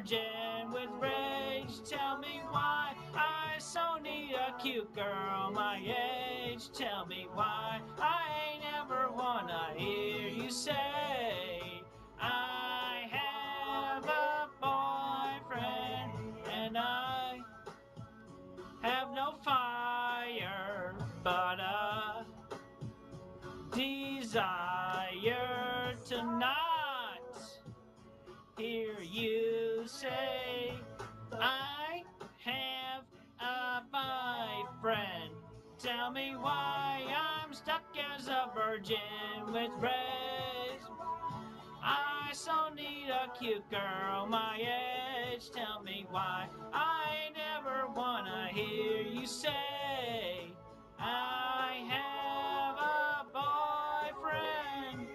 virgin with rage. Tell me why I so need a cute girl my age. Tell me why I ain't ever wanna hear you say I have a boyfriend and I have no fire but a desire to not hear you say I have a boyfriend. Tell me why I'm stuck as a virgin with rage. I so need a cute girl my age. Tell me why I never wanna hear you say I have a boyfriend.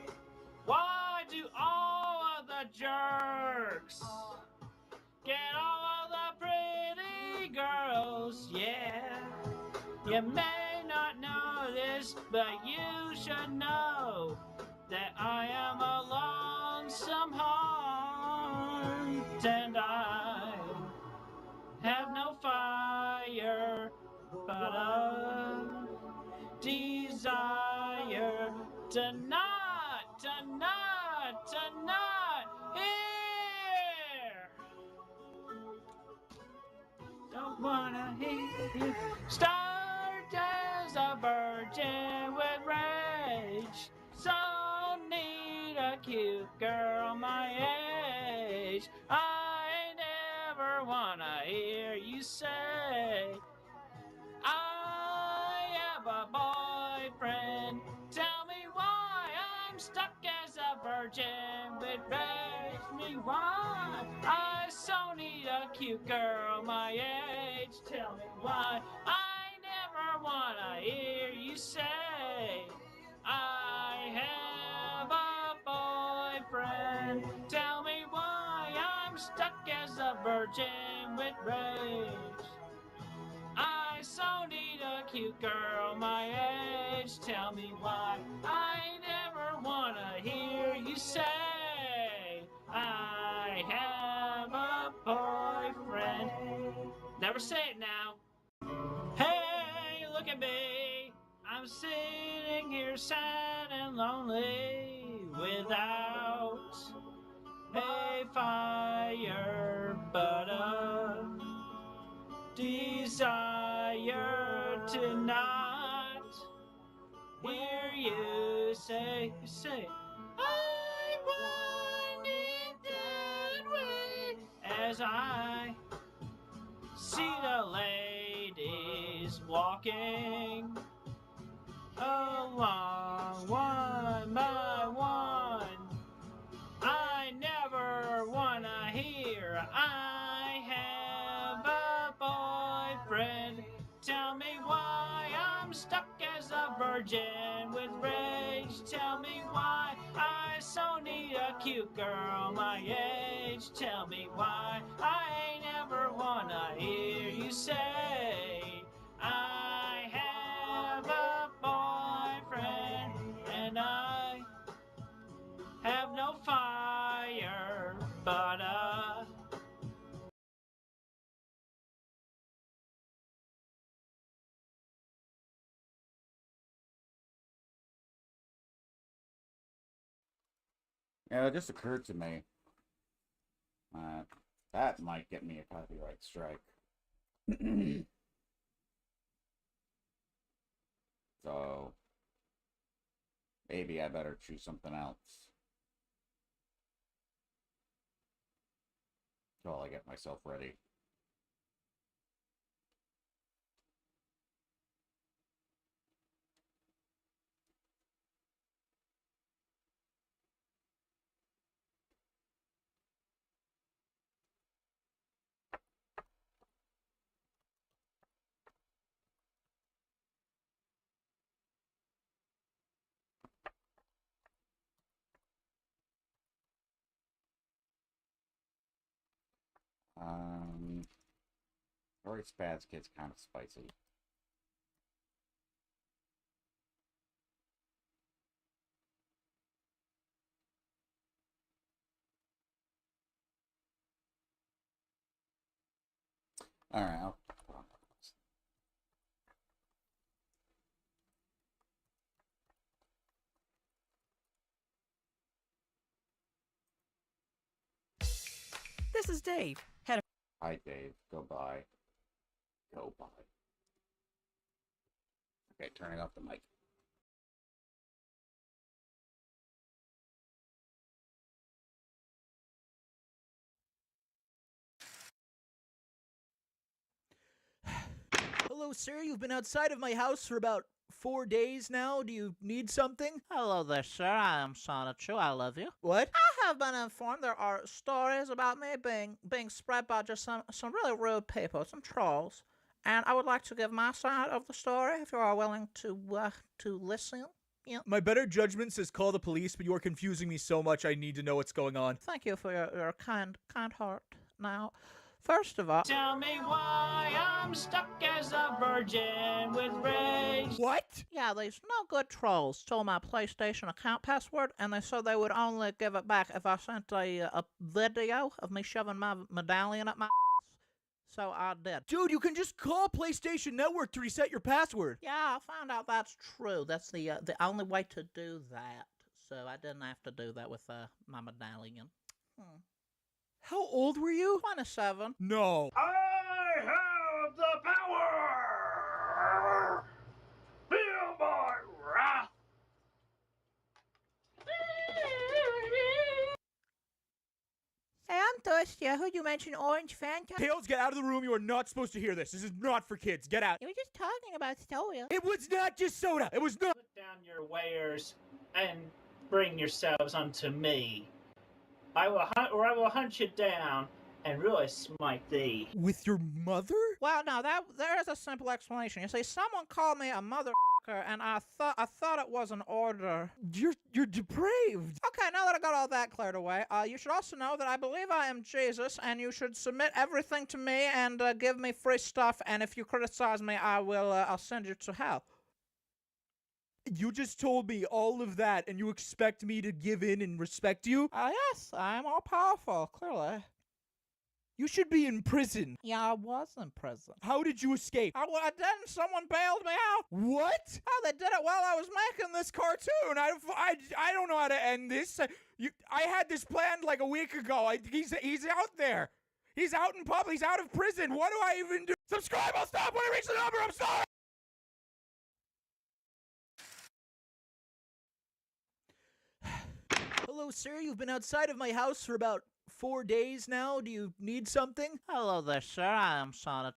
Why do all of the jerks get all of the pretty girls? Yeah, you may not know this, but you should know that I am a lonesome heart and I have no fire but a desire to not hear. Don't wanna hear you start as a virgin with rage. So need a cute girl my age. I never wanna hear you say I have a boyfriend. Tell me why I'm stuck as a virgin with rage. Me why I so need a cute girl my age. Tell me why I never wanna hear you say I have a boyfriend. Tell me why I'm stuck as a virgin with rage. I so need a cute girl my age. Tell me why I never wanna hear you say I have a boyfriend. Never say it now. Hey, look at me. I'm sitting here sad and lonely without a fire but a desire to not hear you say I want it that way. As I see the ladies walking along one by one, I never wanna hear I have a boyfriend. Tell me why I'm stuck as a virgin with rage. Tell me why I so need a cute girl my age. Tell me why I never wanna hear you say I have a boyfriend and I have no fire but a Yeah, it just occurred to me that might get me a copyright strike. So maybe I better choose something else while I get myself ready. Rory Spaz Kid's kind of spicy. Alright, I'll put on This is Dave. Hi, Dave. Go by. Go by. Okay, turning off the mic. Hello, sir. You've been outside of my house for about 4 days now. Do you need something? Hello there, sir. I am Sonichu. I love you. What? I have been informed there are stories about me being spread by just some really rude people, some trolls, and I would like to give my side of the story if you are willing to listen. Yeah. My better judgment says call the police, but you are confusing me so much I need to know what's going on. Thank you for your kind heart. Now, first of all, Tell me why I'm stuck as a virgin with rage. What? yeah, these no good trolls stole my PlayStation account password, and they said they would only give it back if I sent a video of me shoving my medallion up my ass. So I did. Dude, you can just call PlayStation Network to reset your password. Yeah, I found out that's true. That's the only way to do that. So I didn't have to do that with my medallion. How old were you? 27. No. I have the power! Feel my wrath! Hey, I'm thirsty. I heard you mention Orange Fanta. Tails, get out of the room. You are not supposed to hear this. This is not for kids. Get out. You were just talking about soda. It was not just soda. It was not. Put down your wares and bring yourselves unto me. I will hunt you down and really smite thee. With your mother? Well, no, there is a simple explanation. You see, someone called me a motherfucker, and I thought it was an order. You're depraved. Okay, now that I got all that cleared away, you should also know that I believe I am Jesus, and you should submit everything to me and give me free stuff. And if you criticize me, I'll send you to hell. You just told me all of that, and you expect me to give in and respect you? Yes, I'm all powerful, clearly. You should be in prison. Yeah, I was in prison. How did you escape? I didn't. Someone bailed me out. What? Oh, they did it while I was making this cartoon. I don't know how to end this. I had this planned like a week ago. He's out there. He's out in public. He's out of prison. What do I even do? Subscribe. I'll stop when I reach the number. I'm sorry. Hello, sir. You've been outside of my house for about 4 days now. Do you need something? Hello there, sir. I am Sonic.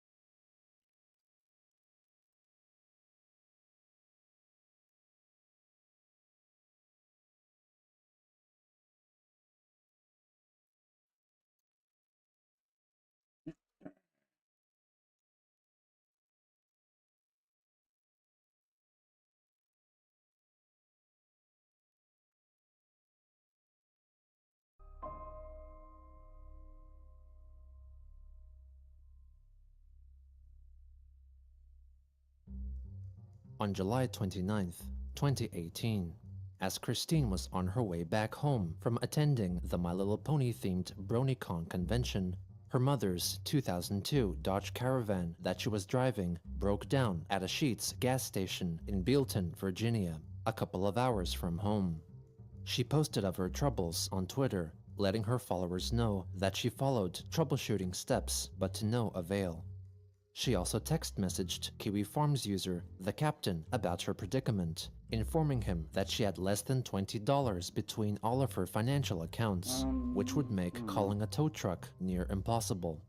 On July 29th, 2018, as Christine was on her way back home from attending the My Little Pony themed BronyCon convention, her mother's 2002 Dodge Caravan that she was driving broke down at a Sheetz gas station in Bealton, Virginia, a couple of hours from home. She posted of her troubles on Twitter, letting her followers know that she followed troubleshooting steps but to no avail. She also text messaged Kiwi Farms user The Captain about her predicament, informing him that she had less than $20 between all of her financial accounts, which would make calling a tow truck near impossible.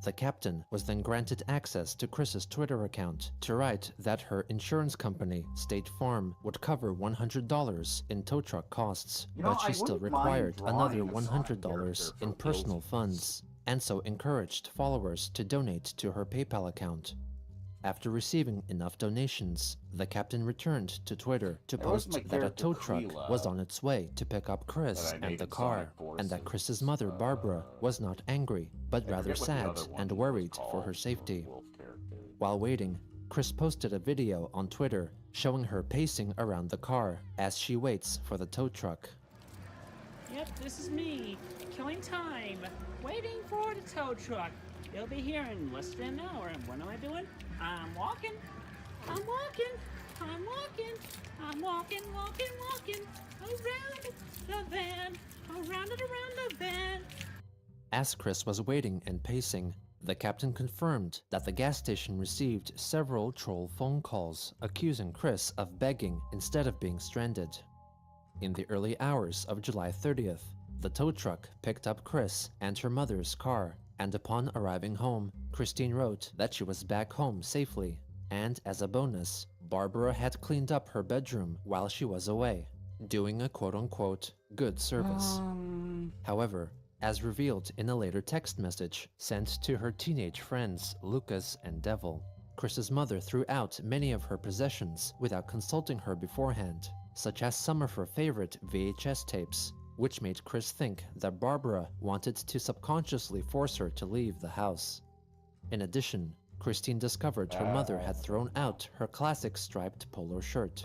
The Captain was then granted access to Chris's Twitter account to write that her insurance company, State Farm, would cover $100 in tow truck costs, but she still required another $100 in personal funds, and so encouraged followers to donate to her PayPal account. After receiving enough donations, the Captain returned to Twitter to post that a tow truck was on its way to pick up Chris and the car, and that Chris's mother, Barbara, was not angry, but rather sad and worried for her safety. While waiting, Chris posted a video on Twitter showing her pacing around the car as she waits for the tow truck. Yep, this is me, killing time, waiting for the tow truck. It'll be here in less than an hour. And what am I doing? I'm walking. I'm walking. I'm walking. I'm walking, walking around the van. Around and around the van. As Chris was waiting and pacing, the captain confirmed that the gas station received several troll phone calls accusing Chris of begging instead of being stranded. In the early hours of July 30th, the tow truck picked up Chris and her mother's car, and upon arriving home, Christine wrote that she was back home safely, and as a bonus, Barbara had cleaned up her bedroom while she was away, doing a quote-unquote good service. However, as revealed in a later text message sent to her teenage friends Lucas and Devil, Chris's mother threw out many of her possessions without consulting her beforehand, such as some of her favorite VHS tapes, which made Chris think that Barbara wanted to subconsciously force her to leave the house. In addition, Christine discovered her mother had thrown out her classic striped polo shirt.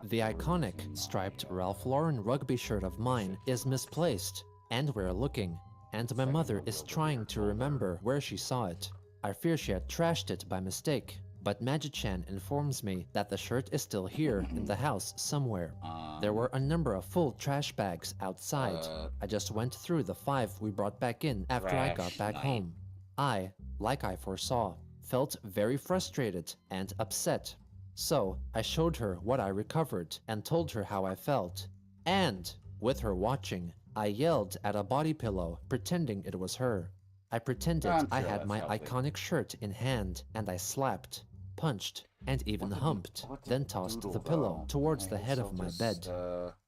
The iconic striped Ralph Lauren rugby shirt of mine is misplaced and we're looking, and my mother is trying to remember where she saw it. I fear she had trashed it by mistake, but Magi-chan informs me that the shirt is still here in the house somewhere. There were a number of full trash bags outside. I just went through the 5 we brought back in after I got back home. I, like I foresaw, felt very frustrated and upset. So I showed her what I recovered and told her how I felt. And, with her watching, I yelled at a body pillow, pretending it was her. I pretended I had my iconic shirt in hand, and I slapped, punched, and even humped, then tossed the pillow towards the head of my bed.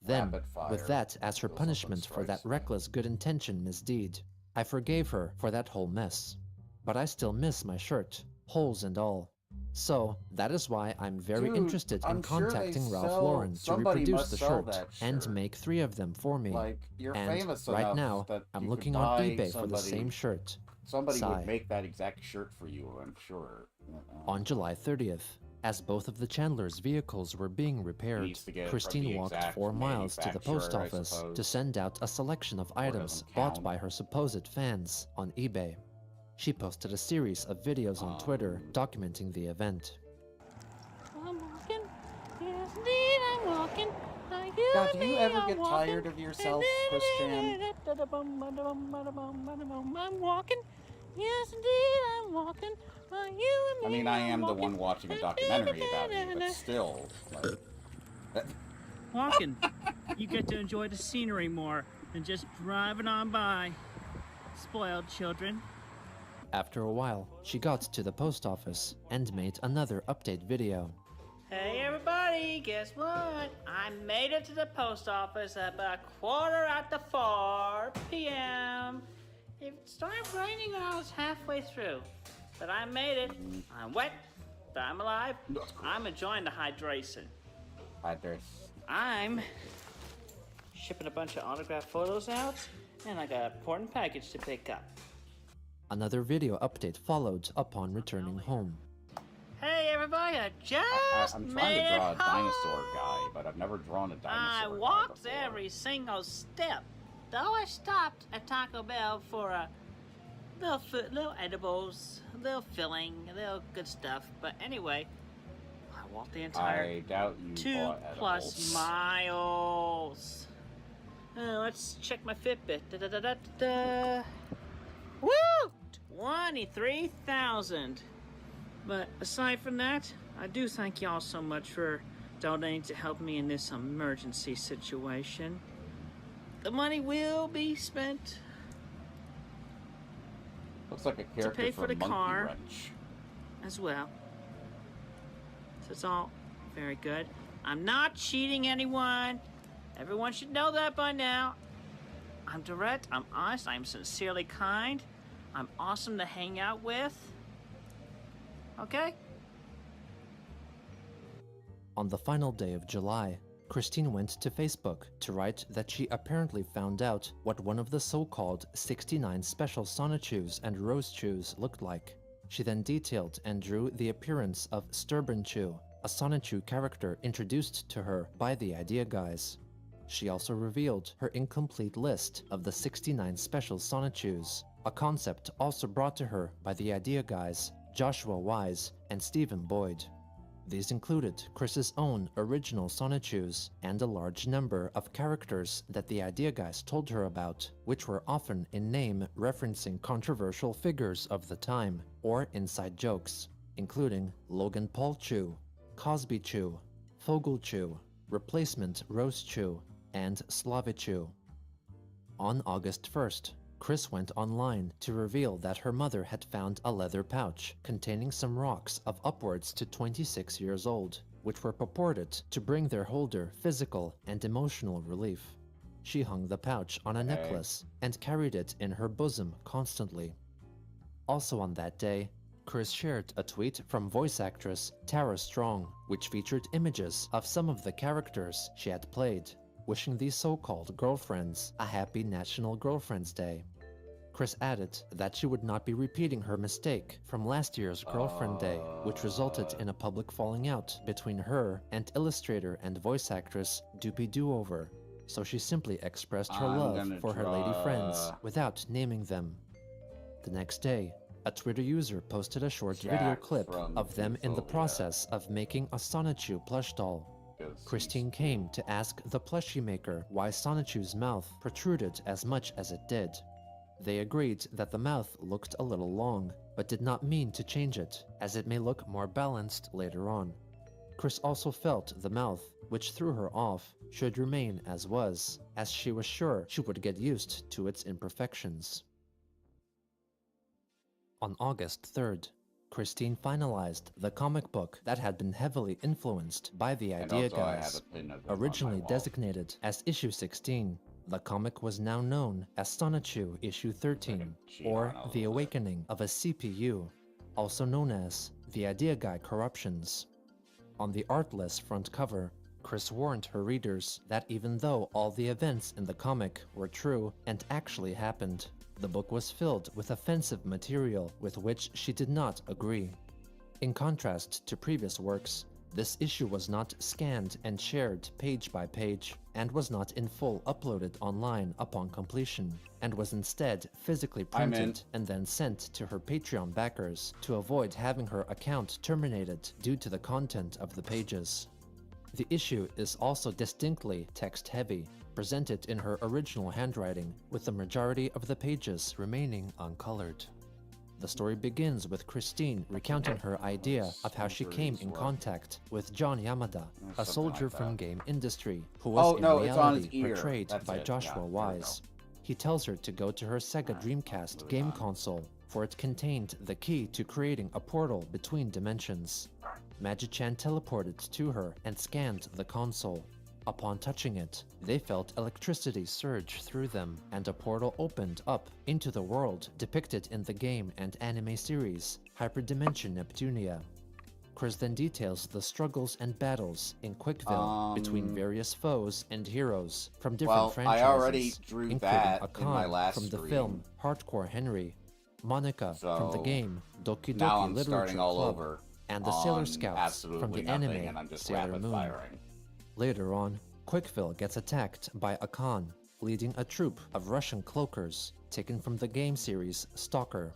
Then, with that as her punishment for that reckless good intention misdeed, I forgave her for that whole mess. But I still miss my shirt, holes and all. So, that is why I'm very interested in contacting Ralph Lauren to reproduce the shirt and make 3 of them for me. Like, you're And famous right enough now, that I'm you looking could on buy eBay for the same shirt. Somebody Sigh. would make that exact shirt for you, I'm sure. On July 30th, as both of the Chandlers' vehicles were being repaired, Needs to get it from Christine the walked exact 4 miles to the post manufacturer, I office to suppose. send out a selection of items doesn't bought count. by her supposed fans on eBay. She posted a series of videos on Twitter documenting the event. I'm walking. Yes, indeed, I'm walking. God, do you ever get tired of yourself, Christian? I'm walking. Yes, indeed, I'm walking. You and me, I mean, I am I'm the walking. one watching a documentary about you, but still, like... Walking. You get to enjoy the scenery more than just driving on by. Spoiled children. After a while, she got to the post office and made another update video. Hey everybody, guess what? I made it to the post office about 4:15 p.m. It started raining when I was halfway through, but I made it. I'm wet, but I'm alive. I'm enjoying the hydration. I'm shipping a bunch of autographed photos out, and I got an important package to pick up. Another video update followed upon returning home. Hey everybody, I just I'm made trying to draw a it home. dinosaur guy, but I've never drawn a dinosaur I guy walked before. every single step. Though I stopped at Taco Bell for a little edibles, a little filling, a little good stuff. But anyway, I walked the entire I doubt you 2+ bought miles. Let's check my Fitbit. Da-da-da-da-da. Woo! 23,000. But aside from that, I do thank y'all so much for donating to help me in this emergency situation. The money will be spent Looks like a character pay for from the Monkey car. Wrench. as well. So it's all very good. I'm not cheating anyone. Everyone should know that by now. I'm direct, I'm honest, I'm sincerely kind. I'm awesome to hang out with. Okay? On the final day of July, Christine went to Facebook to write that she apparently found out what one of the so-called 69 special Sonichus and Rose-chus looked like. She then detailed and drew the appearance of Sturbanchu, a Sonichu character introduced to her by the Idea Guys. She also revealed her incomplete list of the 69 special Sonichus, a concept also brought to her by the idea guys Joshua Wise and Stephen Boyd. These included Chris's own original Sonichus and a large number of characters that the idea guys told her about, which were often in name referencing controversial figures of the time or inside jokes, including Logan Paul Chew, Cosby Chew, Fogel Chew, Replacement Rose Chew, and Slavichew. On August 1st, Chris went online to reveal that her mother had found a leather pouch containing some rocks of upwards to 26 years old, which were purported to bring their holder physical and emotional relief. She hung the pouch on a necklace and carried it in her bosom constantly. Also on that day, Chris shared a tweet from voice actress Tara Strong, which featured images of some of the characters she had played, wishing these so-called girlfriends a happy National Girlfriends Day. Chris added that she would not be repeating her mistake from last year's Girlfriend Day, which resulted in a public falling out between her and illustrator and voice actress Doopy Doover, so she simply expressed her love for her lady friends without naming them. The next day, a Twitter user posted a short video clip of them in the process of making a Sonichu plush doll. Christine came to ask the plushie maker why Sonichu's mouth protruded as much as it did. They agreed that the mouth looked a little long, but did not mean to change it, as it may look more balanced later on. Chris also felt the mouth, which threw her off, should remain as was, as she was sure she would get used to its imperfections. On August 3rd, Christine finalized the comic book that had been heavily influenced by the idea guys. Originally designated as issue 16, the comic was now known as Sonichu issue 13, or The Awakening of a CPU, also known as The Idea Guy Corruptions. On the artless front cover, Chris warned her readers that even though all the events in the comic were true and actually happened, the book was filled with offensive material with which she did not agree. In contrast to previous works, this issue was not scanned and shared page by page, and was not in full uploaded online upon completion, and was instead physically printed and then sent to her Patreon backers to avoid having her account terminated due to the content of the pages. The issue is also distinctly text-heavy, presented in her original handwriting, with the majority of the pages remaining uncolored. The story begins with Christine recounting her idea of how she came in contact with John Yamada, a soldier from game industry, who was in reality portrayed by Joshua Wise. He tells her to go to her Sega Dreamcast game console, for it contained the key to creating a portal between dimensions. Magi-chan teleported to her and scanned the console. Upon touching it, they felt electricity surge through them, and a portal opened up into the world depicted in the game and anime series, Hyperdimension Neptunia. Chris then details the struggles and battles in Quickville between various foes and heroes from different franchises, I already drew including that Akan in my last from the stream. film Hardcore Henry, Monica from the So, game Doki now Doki I'm Literature starting all Club, over and the Sailor on Scouts from the absolutely nothing, anime and I'm just Sailor rapid Moon. firing. Later on, Quickville gets attacked by Akan, leading a troop of Russian cloakers taken from the game series Stalker.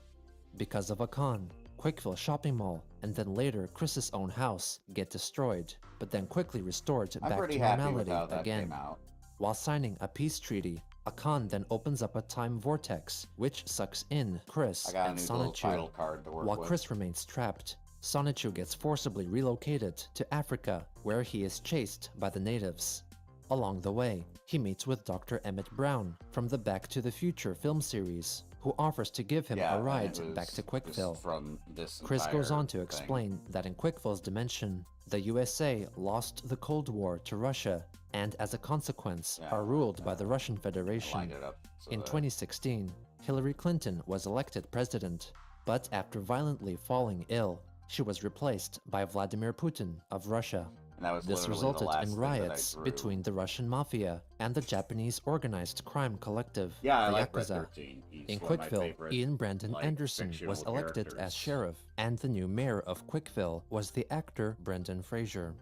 Because of Akan, Quickville Shopping Mall and then later Chris's own house get destroyed, but then quickly restored I'm back pretty to happy with normality how that again. came out. While signing a peace treaty, Akan then opens up a time vortex which sucks in Chris I got a and new little title Sonichu. card to work While with. Chris remains trapped, Sonichu gets forcibly relocated to Africa, where he is chased by the natives. Along the way, he meets with Dr. Emmett Brown from the Back to the Future film series, who offers to give him Yeah, a and ride it was back to just Quickville. From this Chris goes entire on to thing. explain that in Quickville's dimension, the USA lost the Cold War to Russia, and as a consequence Yeah, are ruled by the Russian I Federation. lined it up so In that- 2016, Hillary Clinton was elected president, but after violently falling ill, she was replaced by Vladimir Putin of Russia. and that was This literally the resulted last in thing that I riots drew. between the Russian mafia and the Japanese organized crime collective, Yeah, I the like Red Yakuza. 13. He's In one of my Quickville, favorite, Ian Brandon like, Anderson was fictional elected as characters. sheriff, and the new mayor of Quickville was the actor Brendan Fraser.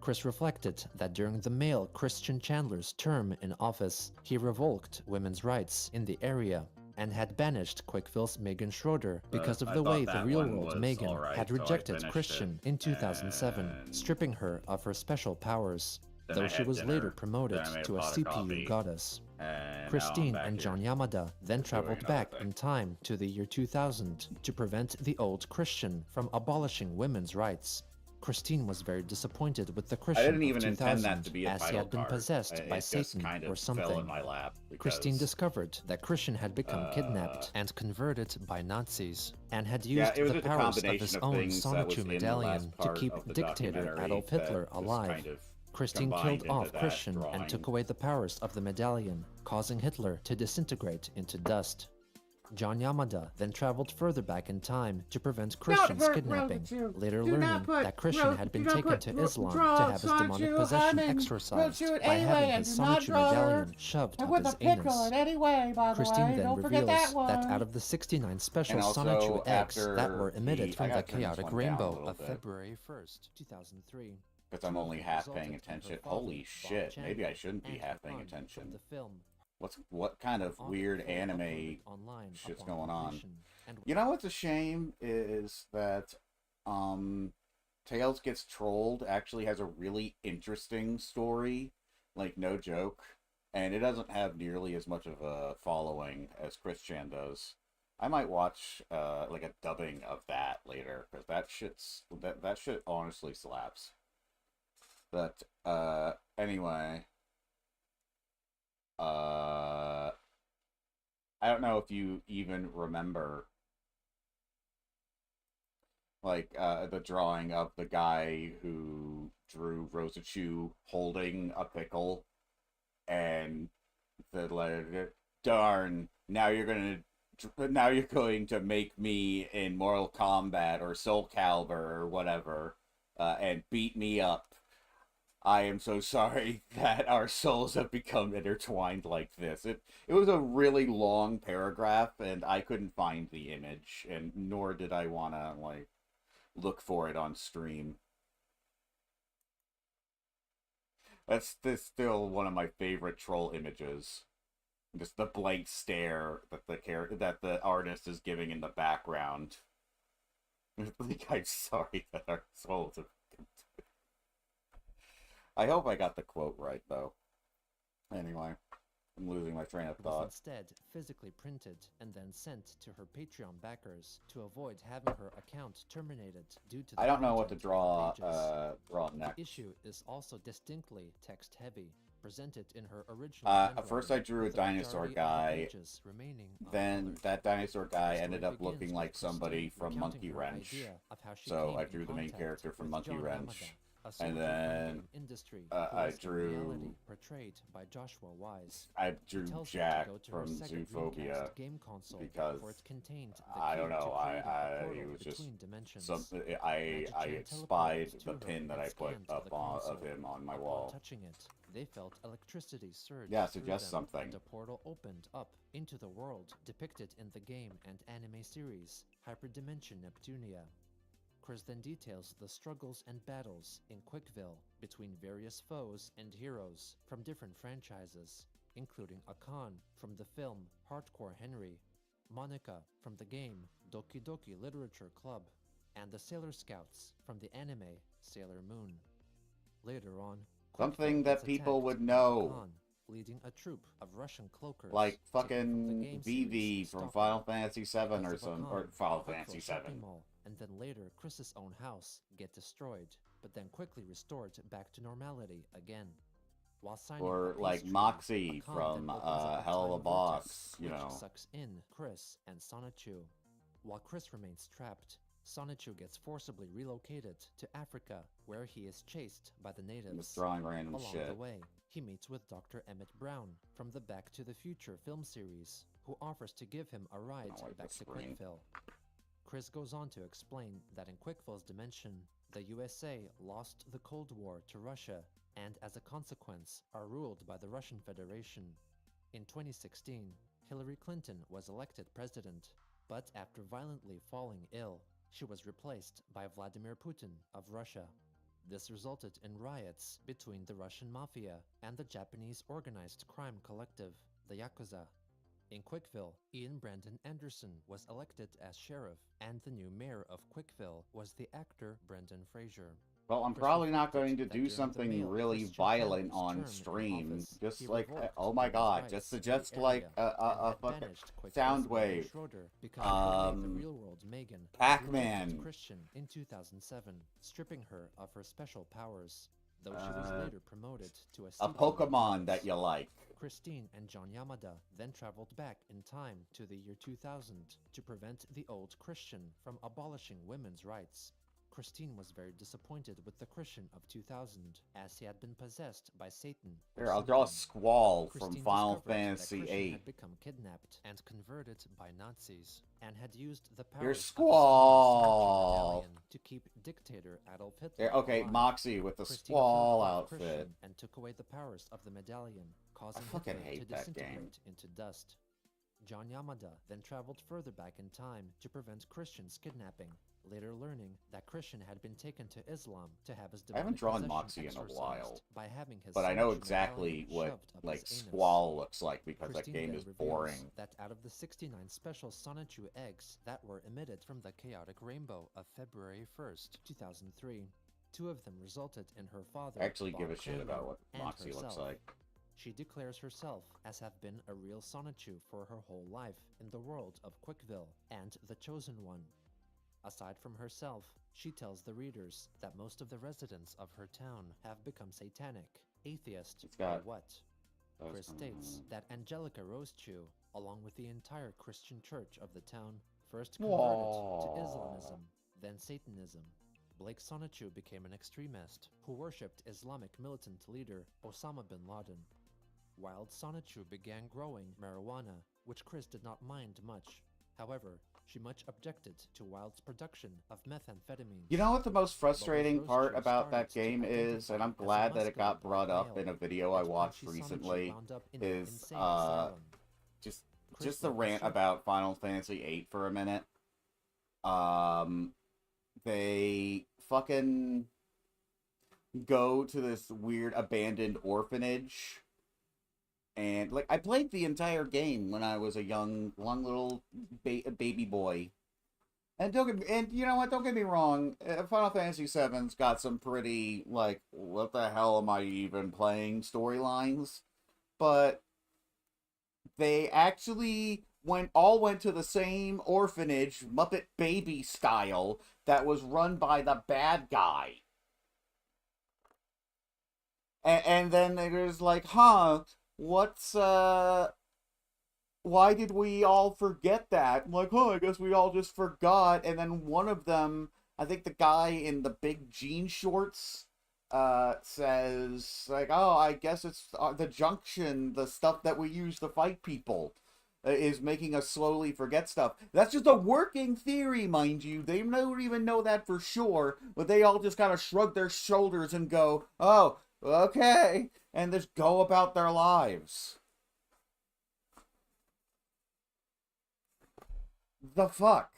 Chris reflected that during the male Christian Chandler's term in office, he revoked women's rights in the area. and had banished Quickville's Megan Schroeder because of I the thought way the that real one world was Megan alright, had so I rejected finished Christian it, in 2007, and stripping her of her special powers, then though I she had was dinner, later promoted then I made to a pot of CPU coffee, goddess. and now Christine I'm back and here. John Yamada then traveled another back thing. in time to the year 2000 to prevent the old Christian from abolishing women's rights. Christine was very disappointed with the Christian didn't even of intend 2000 that to be a as he title had been card. possessed by It just Satan kind of or fell in something. my lap because Christine discovered that Christian had become kidnapped and converted by Nazis, and had used it was the just a powers of combination his of own things that was Sonichu in the medallion last to part keep of the dictator documentary Adolf that Hitler just alive. kind of Christine combined killed off into that Christian drawing. and took away the powers of the medallion, causing Hitler to disintegrate into dust. John Yamada then traveled further back in time to prevent Christian's kidnapping, later learning that Christian had been taken to Islam to have his demonic possession exorcised by having his Sonichu medallion shoved up his anus. Christine then reveals that out of the 69 special And also, Sonichu eggs that after were emitted the- from I the gotta turn this chaotic one down a rainbow little of bit. February 1st, 2003, because I'm only half paying resulted in her attention. father, Holy Bob shit! Chen, Maybe I shouldn't be and half paying Han from attention. the film What kind of on weird full anime uploaded online shit's upon going on? completion, and You know what's a shame is that Tails Gets Trolled actually has a really interesting story, like no joke, and it doesn't have nearly as much of a following as Chris Chan does. I might watch like a dubbing of that later because that shit honestly slaps. But anyway, I don't know if you even remember like the drawing of the guy who drew Rosachu holding a pickle, and the letter, darn, now you're going to make me in Mortal Kombat or Soul Calibur or whatever, and beat me up. I am so sorry that our souls have become intertwined like this. It was a really long paragraph, and I couldn't find the image, and nor did I want to, like, look for it on stream. That's still one of my favorite troll images. Just the blank stare that the artist is giving in the background. Like, I'm sorry that our souls have. I hope I got the quote right, though. Anyway, I'm losing my train of was thought. instead physically printed and then sent to her Patreon backers to avoid having her account terminated due to the I don't know what to content of the draw. pages. Draw The next. issue is also distinctly text-heavy, presented in her original At first I handwriting, drew a with the dinosaur majority of the guy. pages remaining Then uncolored. that dinosaur guy The ended story up looking begins like with Christine somebody from recounting Monkey her Wrench. idea of how she So came I in drew the main contact character from with Monkey John Wrench. Yamada, a soldier And from the then game industry, I who is in drew- reality portrayed by Joshua Wise. I He drew tells her to Jack go to her from second Zootopia Dreamcast game console, because for it contained the I key don't to know. creating a It portal was just between dimensions. something. Magic I Chan spied teleported the to pin her that I and put scanned up the of console. him on my Upon wall. touching it, they felt electricity surge Yeah, through suggest them, something. and a portal opened up into the world depicted in the game and anime series Hyperdimension Neptunia. Chris then details the struggles and battles in Quickville between various foes and heroes from different franchises, including Akan from the film Hardcore Henry, Monica from the game Doki Doki Literature Club, and the Sailor Scouts from the anime Sailor Moon. Later on, Something Quickville that gets people attacked would by know. Akan, leading a troop of Russian cloakers, Like taken from the fucking game VV series from Stalker. Final Fantasy VII or Because of some, Akan, or Final Quickville Fantasy shopping VII. mall, and then later Chris's own house get destroyed, but then quickly restored back to normality again. While signing Or a peace like treaty, Moxie Akan from then opens up a Hell of a time Boss, vortex, you which know. sucks in Chris and Sonichu. While Chris remains trapped, Sonichu gets forcibly relocated to Africa, where he is chased by the I'm natives. just drawing random Along shit. the way, he meets with Dr. Emmett Brown from the Back to the Future film series, who offers to give him a ride wipe back the to screen. Quickville. Chris goes on to explain that in Quickville's dimension, the USA lost the Cold War to Russia and as a consequence are ruled by the Russian Federation. In 2016, Hillary Clinton was elected president, but after violently falling ill, she was replaced by Vladimir Putin of Russia. This resulted in riots between the Russian mafia and the Japanese organized crime collective, the Yakuza. In Quickville, Ian Brandon Anderson was elected as sheriff, and the new mayor of Quickville was the actor Brendan Fraser. Well, I'm Chris probably not reflected going to that do during the something male really Christian violent Campbell's on term in stream. office, Just he like, revoked oh my women's god, rights just in the suggest like area a and had fucking banished Quickville's sound Megan wave. Schroeder because he made the real-world Megan a Pac-Man. reluctant Christian in 2007, stripping her of her special powers. Though she was later promoted to a A seat in the Pokemon that House. you like. Christine and John Yamada then traveled back in time to the year 2000 to prevent the old Christian from abolishing women's rights. Christine was very disappointed with the Christian of 2000, as he had been possessed by Satan. or Here, I'll draw a something. Squall from Christine Final discovered that Fantasy Christian VIII. had become kidnapped and converted by Nazis, and had used the powers Here's of his Squall. medallion to keep dictator Adolf Hitler Here, okay, alive. Moxie with the Christine Squall fought outfit. Christian and took away the powers of the medallion, causing fucking Hitler hate to that game. disintegrate into dust. John Yamada then traveled further back in time to prevent Christian's kidnapping, later learning that Christian had been taken to Islam to have his I haven't demonic drawn possession Moxie in a exorcised while, by having his but I know Sonic exactly medallion what shoved up like his anus. Squall looks like because Christine that game then is reveals boring. that out of the 69 special Sonichu eggs that were emitted from the chaotic rainbow of February 1st, 2003, 2 of them resulted in her father, I actually give Bob a shit Crandall, about what and Moxie looks herself. like. She declares herself as have been a real Sonichu for her whole life in the world of Quickville and the Chosen One. Aside from herself, she tells the readers that most of the residents of her town have become satanic, atheist, It's or got what. those Chris coming states on. that Angelica Rosechew, along with the entire Christian church of the town, first converted to Islamism, then Satanism. Blake Sonichu became an extremist who worshipped Islamic militant leader Osama bin Laden. Wild Sonichu began growing marijuana, which Chris did not mind much. However, she much objected to Wild's production of methamphetamine. You know what the most frustrating Rose part Chew about that started to game is, and I'm identify as a glad that it got muscular brought black up male, in a video I and watched Archie Sonichu recently, wound up in an is insane asylum. just Chris just the went rant berserk. about Final Fantasy VIII for a minute. They fucking go to this weird abandoned orphanage. And like I played the entire game when I was a young little baby boy. And you know what? Don't get me wrong. Final Fantasy VII's got some pretty like what the hell am I even playing storylines, but they actually went to the same orphanage, Muppet Baby style, that was run by the bad guy. And then there's like, what's why did we all forget that? I'm like, I guess we all just forgot. And then one of them, I think the guy in the big jean shorts, says, like, I guess it's the junction, the stuff that we use to fight people, is making us slowly forget stuff. That's just a working theory, mind you. They don't even know that for sure, but they all just kind of shrug their shoulders and go, oh, okay, and just go about their lives. The fuck?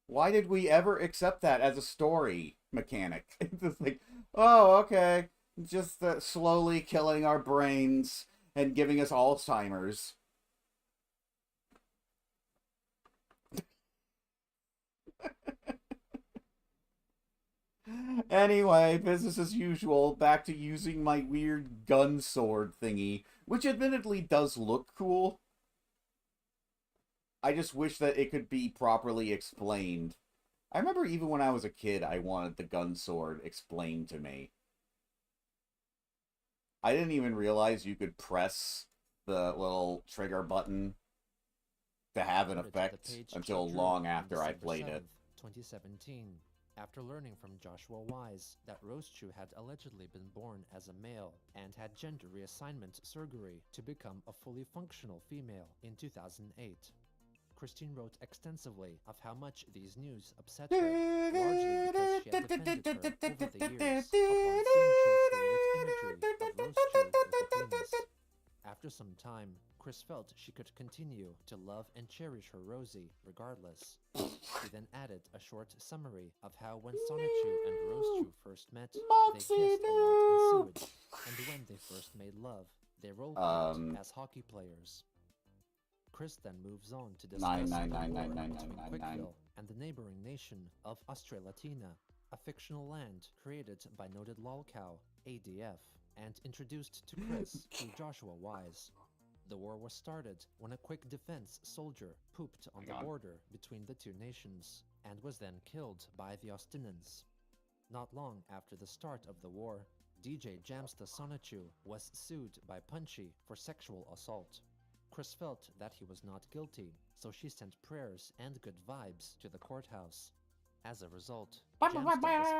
Why did we ever accept that as a story mechanic? It's just like, oh, okay, just slowly killing our brains and giving us Alzheimer's. Anyway, business as usual, back to using my weird gun sword thingy, which admittedly does look cool. I just wish that it could be properly explained. I remember even when I was a kid, I wanted the gun sword explained to me. I didn't even realize you could press the little trigger button to have an Added to the effect page until Drew long on after I December played it. 7th, 2017, after learning from Joshua Wise that Rosechew had allegedly been born as a male and had gender reassignment surgery to become a fully functional female in 2008. Christine wrote extensively of how much these news upset her, largely because she had defended her over the years upon seeing troll-created imagery of Rosechew with a penis. After some time, Chris felt she could continue to love and cherish her Rosie regardless. She then added a short summary of how when Sonichu and Rosechew first met, they kissed a lot in sewage, and when they first made love, They role-played as hockey players. Chris then moves on to discuss the war between Quickville and the neighboring nation of Australatina, a fictional land created by noted lolcow, ADF, and introduced to Chris through Joshua Wise. The war was started when a quick defense soldier pooped on the border between the two nations and was then killed by the Austinans. Not long after the start of the war, DJ Jamsta Sonichu was sued by Punchy for sexual assault. Chris felt that he was not guilty, so she sent prayers and good vibes to the courthouse. As a result, Jamsta was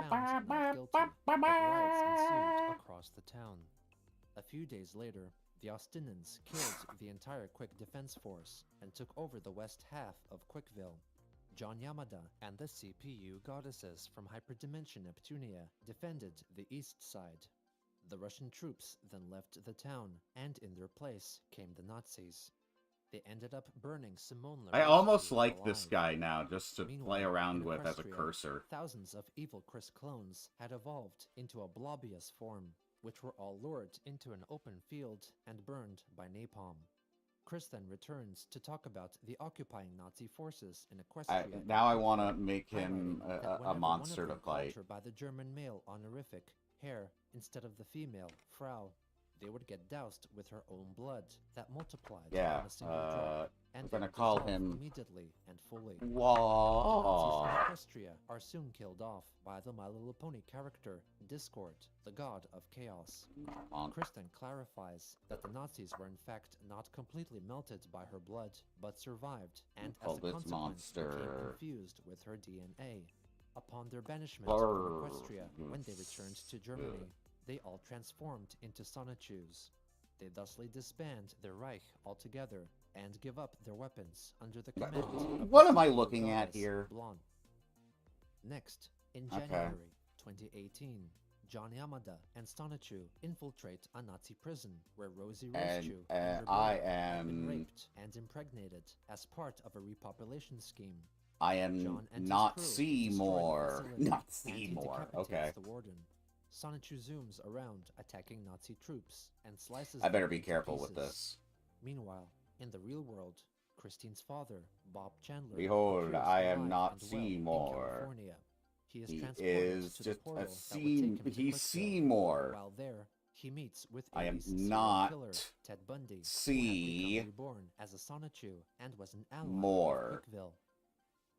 found not guilty, but riots ensued across the town. A few days later, the Austinans killed the entire Quick Defense Force and took over the west half of Quickville. John Yamada and the CPU goddesses from Hyperdimension Neptunia defended the east side. The Russian troops then left the town, and in their place came the Nazis. They ended up burning Simone I almost Laroche like this alive. guy now, just to Meanwhile, play around in with as a Equestria, cursor. Thousands of evil Chris clones had evolved into a blobious form, which were all lured into an open field and burned by napalm. Chris then returns to talk about the occupying Nazi forces in Equestria. Now I want to make him highlighting that a whenever monster one to of them called fight. her by the German male honorific, Herr, instead of the female, Frau, they would get doused with her own blood that multiplied Yeah, in a single drop, and we're they gonna would call dissolve him- immediately and fully. Whoa! Nazis in Equestria are soon killed off by the My Little Pony character, Discord, the god of chaos. Chris then clarifies that the Nazis were in fact not completely melted by her blood, but survived, and Call as a this consequence became monster. confused with her DNA. Upon their banishment Brr. from Equestria, when they returned to Germany, they all transformed into Sonichus. They thusly disband their Reich altogether and give up their weapons under the command of What the am I Supreme looking at Goddess, here? Blanc. Next, in Okay. January 2018, John Yamada and Sonichu infiltrate a Nazi prison where Rosie And, Rosechu her I brother have been am- raped and impregnated as part of a repopulation scheme. I am John and his not crew Seymour. destroy the facility, Not and he Seymour. decapitates Okay. the warden. Sonichu zooms around, attacking Nazi troops, and slices I better them be into careful with pieces. this. Meanwhile, in the real world, Christine's father, Bob Chandler, Behold, appears I am alive not and well in Seymour. California. He is He transported is to just the portal a that would take him to he's Quickville. Seymour. While there, he meets with I am 80s serial not killer Ted Bundy, who had See- become reborn as a Sonichu and was an ally More. of Quickville.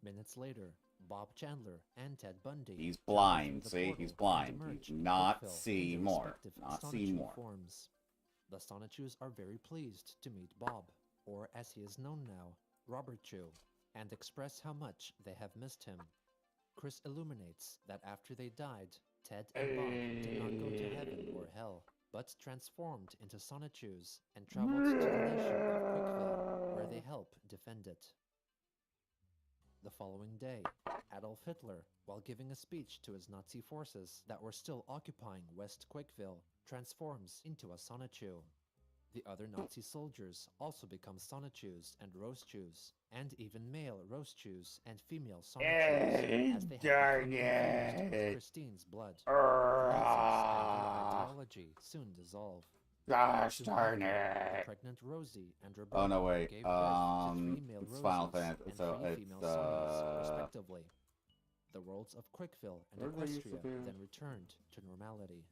Minutes later, Bob Chandler and Ted Bundy He's travel blind, through the see? portal He's and blind. emerge He's in not Quickville in their Seymour. respective Not Sonichu Seymour. forms. The Sonichus are very pleased to meet Bob, or as he is known now, Robert Chu, and express how much they have missed him. Chris illuminates that after they died, Ted and Bob did not go to heaven or hell, but transformed into Sonichus and traveled to the nation of Quickville, where they help defend it. The following day, Adolf Hitler, while giving a speech to his Nazi forces that were still occupying West Quickville, transforms into a Sonichu. The other Nazi soldiers also become Sonichus and Rosechus, and even male Rosechus and female Sonichus, as they have become infused with Christine's blood. The Nazis and their ideology soon dissolve. Gosh Soon darn after, the it. pregnant Rosie and her Oh brother no, wait. gave birth to 3 male It's Rosies Final Fantasy. and So 3 it's female Sonys, respectively. The worlds of Quickville and What did they used to Equestria do? then returned to normality.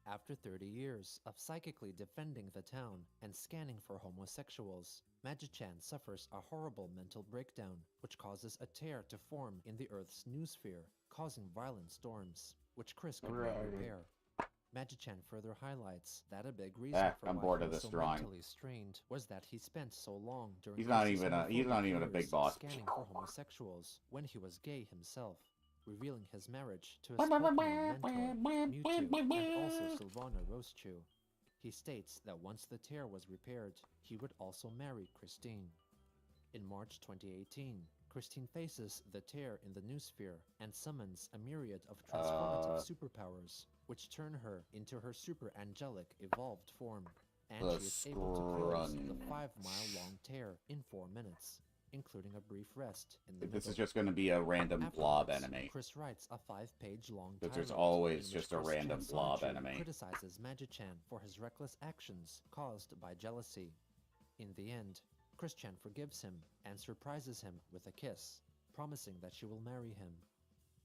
After 30 years of psychically defending the town and scanning for homosexuals, Magichan suffers a horrible mental breakdown, which causes a tear to form in the Earth's noosphere, causing violent storms, which Chris could not repair. Magichan further highlights that a big reason for I'm why bored he of was this so drawing. mentally strained was that he spent so long during He's not ISIS even a- he's homophobic not even a big years boss. scanning for homosexuals when he was gay himself, revealing his marriage to his Pokemon mentor, Mewtwo, and also Sylvana Rosechu. He states that once the tear was repaired, he would also marry Christine. In March 2018, Christine faces the tear in the noosphere and summons a myriad of transformative superpowers, which turn her into her super angelic evolved form, and The she is able to close the scrunch. 5-mile-long tear in 4 minutes. including a brief rest in the This is middle. just going to be a random blob Afterwards, enemy. Chris writes a 5-page long But there's tirade always in which just a Chris random Chan blob Sonichu enemy. criticizes Magi-chan for his reckless actions caused by jealousy. In the end, Chris Chan forgives him and surprises him with a kiss, promising that she will marry him.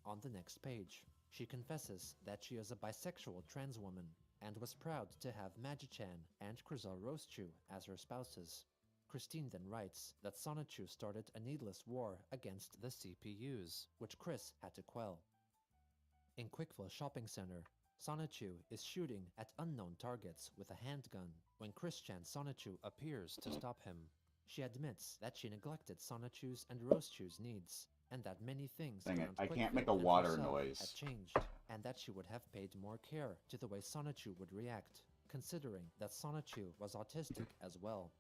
On the next page, she confesses that she is a bisexual trans woman and was proud to have Magi-chan and Crizel Rosechu as her spouses. Christine then writes that Sonichu started a needless war against the CPUs, which Chris had to quell. In Quickville Shopping Center, Sonichu is shooting at unknown targets with a handgun when Chris-chan Sonichu appears to stop him. She admits that she neglected Sonichu's and Rosechu's needs, and that many things Dang it, around I can't Quickville make a and water herself noise. had changed, and that she would have paid more care to the way Sonichu would react, considering that Sonichu was autistic as well.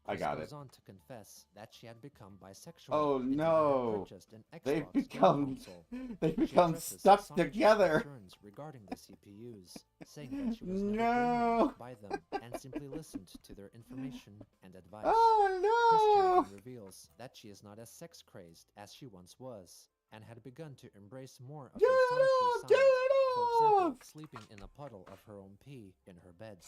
I Chris got goes it. on to confess that she had become bisexual. Oh, and had no. purchased an They've Xbox game become console. they She become addresses stuck Sonichu's together. concerns regarding the CPUs, saying that she was never No. brainwashed by them and simply listened to their information and advice. Oh Christian then reveals that she is not as sex crazed as she once was, and had begun to embrace more of Get her it Sonichu off! side. Get it For example, off! sleeping in a puddle of her own pee in her bed.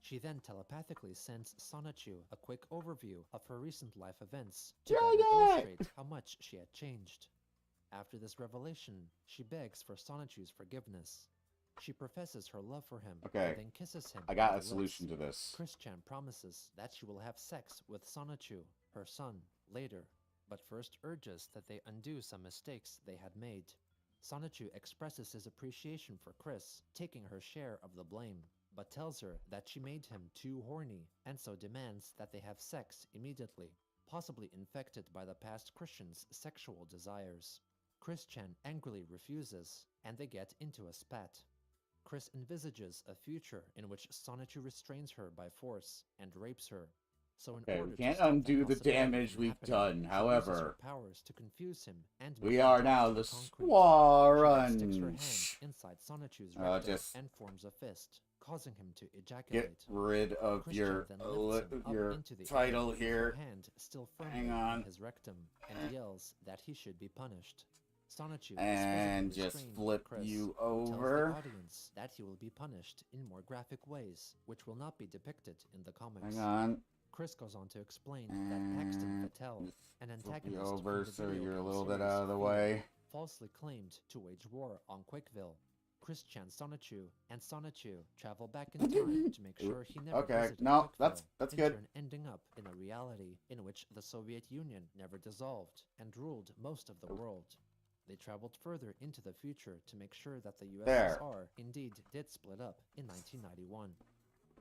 She then telepathically sends Sonichu a quick overview of her recent life events to Get better it! illustrate how much she had changed. After this revelation, she begs for Sonichu's forgiveness. She professes her love for him Okay, and then kisses him. I on got the a solution lips. to this. Chris-chan promises that she will have sex with Sonichu, her son, later, but first urges that they undo some mistakes they had made. Sonichu expresses his appreciation for Chris, taking her share of the blame, but tells her that she made him too horny, and so demands that they have sex immediately, possibly infected by the past Christian's sexual desires. Chris-chan angrily refuses, and they get into a spat. Chris envisages a future in which Sonichu restrains her by force and rapes her. So in Okay, order we to can't stop that undo the possibility damage from we've happening, done. she uses her However, powers to confuse him and we make him are turn now to the concrete. Swarunge. She then sticks her hand inside Sonichu's Oh, rectum just and forms a fist, causing him to ejaculate. get rid of Christian your then lifts him up into the title air, here. her hand still firmly Hang in on. his rectum, and yells that he should be punished. Sonichu And is physically just restrained flip by Chris, you and tells over. the audience that he will be punished in more graphic ways, which will not be depicted in the comics. Hang on. Chris goes on to explain that Paxton Patel, an Flip you antagonist over from the so video you're a game little bit series out of the Fear, way. falsely claimed to wage war on Quickville. Chris-chan Sonichu and Sonichu travel back in time to make sure he never Okay, visited no, Quickville, that's in good. turn ending up in a reality in which the Soviet Union never dissolved and ruled most of the world. They traveled further into the future to make sure that the USSR indeed did split up in 1991.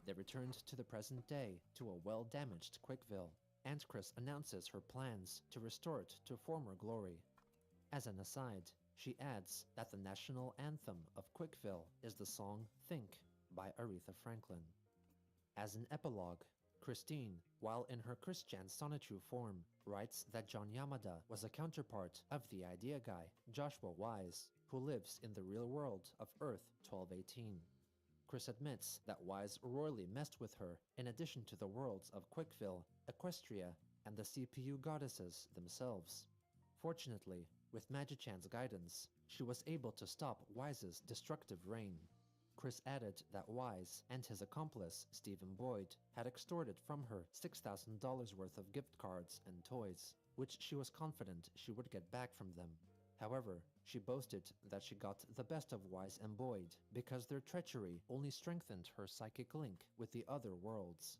They returned to the present day to a well-damaged Quickville, and Chris announces her plans to restore it to former glory. As an aside, she adds that the national anthem of Quickville is the song Think by Aretha Franklin. As an epilogue, Christine, while in her Chris-chan Sonichu form, writes that John Yamada was a counterpart of the idea guy, Joshua Wise, who lives in the real world of Earth 1218. Chris admits that Wise royally messed with her in addition to the worlds of Quickville, Equestria, and the CPU goddesses themselves. Fortunately, with Magi-chan's guidance, she was able to stop Wise's destructive reign. Chris added that Wise and his accomplice, Stephen Boyd, had extorted from her $6,000 worth of gift cards and toys, which she was confident she would get back from them. However, she boasted that she got the best of Wise and Boyd because their treachery only strengthened her psychic link with the other worlds.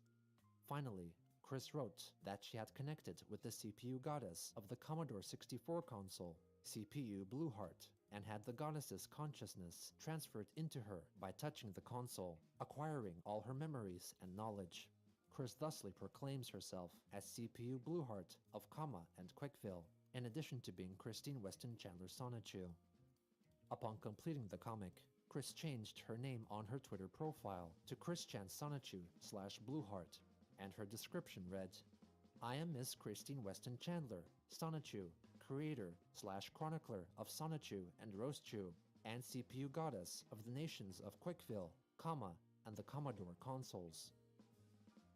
Finally, Chris wrote that she had connected with the CPU goddess of the Commodore 64 console, CPU Blueheart, and had the goddess's consciousness transferred into her by touching the console, acquiring all her memories and knowledge. Chris thusly proclaims herself as CPU Blueheart of Kama and Quickville, in addition to being Christine Weston Chandler Sonichu. Upon completing the comic, Chris changed her name on her Twitter profile to Chris-chan Sonichu/Blueheart, and her description read, "I am Miss Christine Weston Chandler, Sonichu, creator/chronicler of Sonichu and Rosechu, and CPU goddess of the nations of Quickville, Kama, and the Commodore consoles."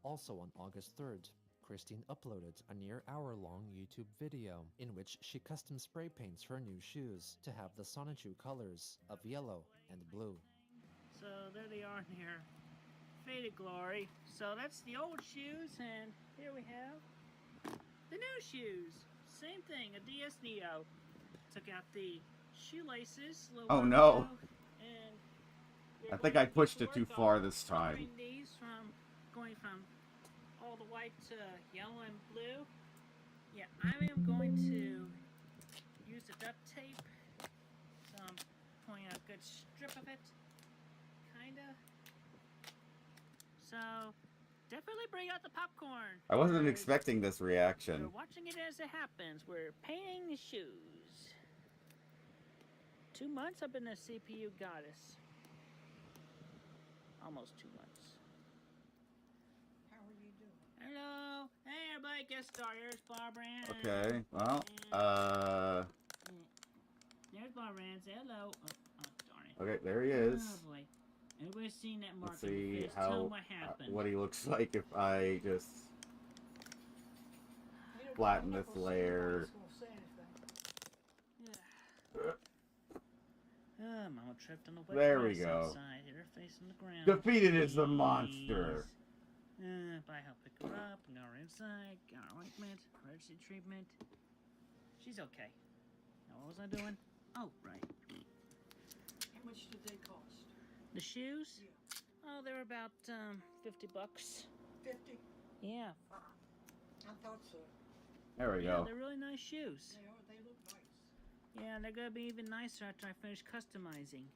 Also on August 3rd, Christine uploaded a near hour-long YouTube video in which she custom spray paints her new shoes to have the Sonichu colors of yellow and blue. So there they are in their faded glory. So that's the old shoes, and here we have the new shoes. Same thing, a DS Neo. Took out the shoelaces. A little Oh, while no. ago, and we're I think going I to pushed it work too on far this time. coloring these from going from all the white to yellow and blue. Yeah, I am going to use the duct tape. So I'm pulling a good strip of it. Kinda. So definitely bring out the popcorn. I wasn't because expecting this We're reaction. watching it as it happens. We're painting the shoes. 2 months I've been a CPU goddess. Almost 2 months. How are you doing? Hello. Hey everybody, guest star. Here's Bob Rand. Okay, well, There's Bob Rand. Say hello. Oh, darn it. okay, there he is. Oh boy. Everybody's seen that mark Let's on the see face. Tell how, 'em what happened. what he looks like if I just You know, flatten I'm not this gonna say layer. nobody's gonna say anything. Yeah. Mama tripped on the wet There we grass go. outside. Hit her face on the ground. Defeated is the Jeez. monster. But I helped pick her up, got her inside, got her ointment, emergency treatment. She's okay. Now what was I doing? Oh, right. How much did they cost? The shoes? Yeah. Oh, they were about $50. 50? Yeah. I thought so. There we Yeah, go. they're really nice shoes. They are. They look nice. Yeah, they're gonna be even nicer after I finish customizing.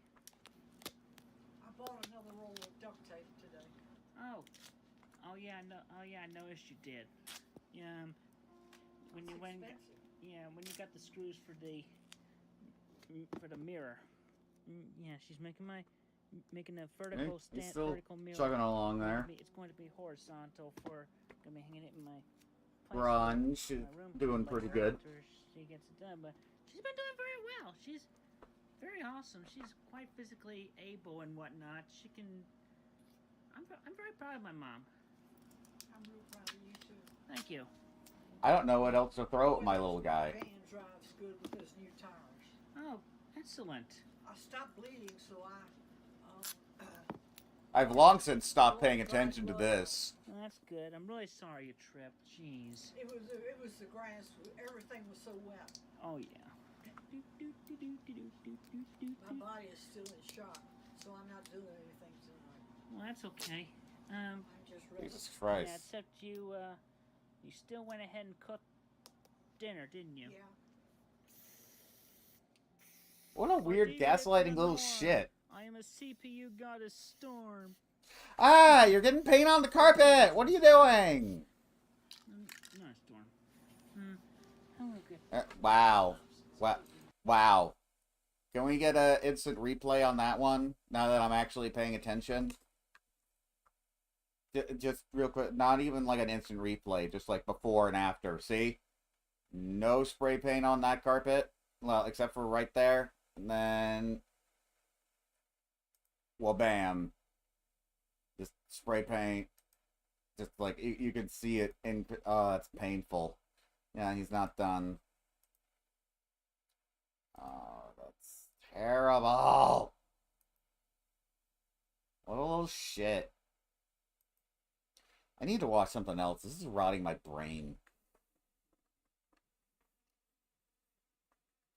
I bought another roll of duct tape today. Oh. Oh yeah, I know. Oh yeah, I noticed you did. Yeah. When It's you went. expensive. Yeah, when you got the screws for the mirror. Yeah, she's making a vertical He's stand, still vertical mirror. chugging along there. It's going to be horizontal for gonna be hanging it in my place Grunge in is my room doing later pretty good. after she gets it done, but she's been doing very well. She's very awesome. She's quite physically able and whatnot. She can. I'm very proud of my mom. I'm real proud of you too. Thank you. I don't know what else to throw at my little guy. Van drives good with his new tires. Oh, excellent. I stopped bleeding, so I've long since stopped paying attention to this. Well, that's good. I'm really sorry you tripped. Jeez. it was the grass. Everything was so wet. Oh yeah. My body is still in shock, so I'm not doing anything tonight. Well, that's okay. I'm just ready. Jesus Yeah, Christ. except you still went ahead and cooked dinner, didn't you? Yeah. What a weird gaslighting little shit. I am a CPU goddess Storm. Ah, you're getting paint on the carpet. What are you doing? Not Storm. Oh, okay. Wow. Wow. Can we get a instant replay on that one now that I'm actually paying attention? Just real quick, not even like an instant replay, just like before and after. See? No spray paint on that carpet. Well, except for right there. And then... well, bam. Just spray paint. Just like, you can see it in... oh, it's painful. Yeah, he's not done. Oh, that's terrible. What a little shit. I need to watch something else. This is rotting my brain.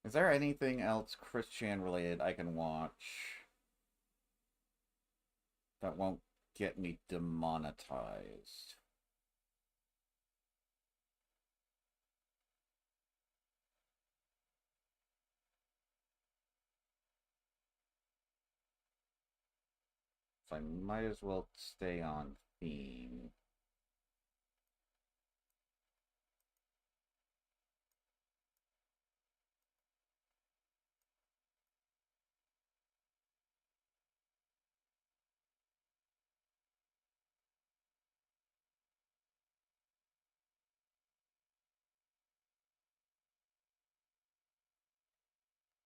Is there anything else Chris Chan related I can watch that won't get me demonetized? So I might as well stay on theme.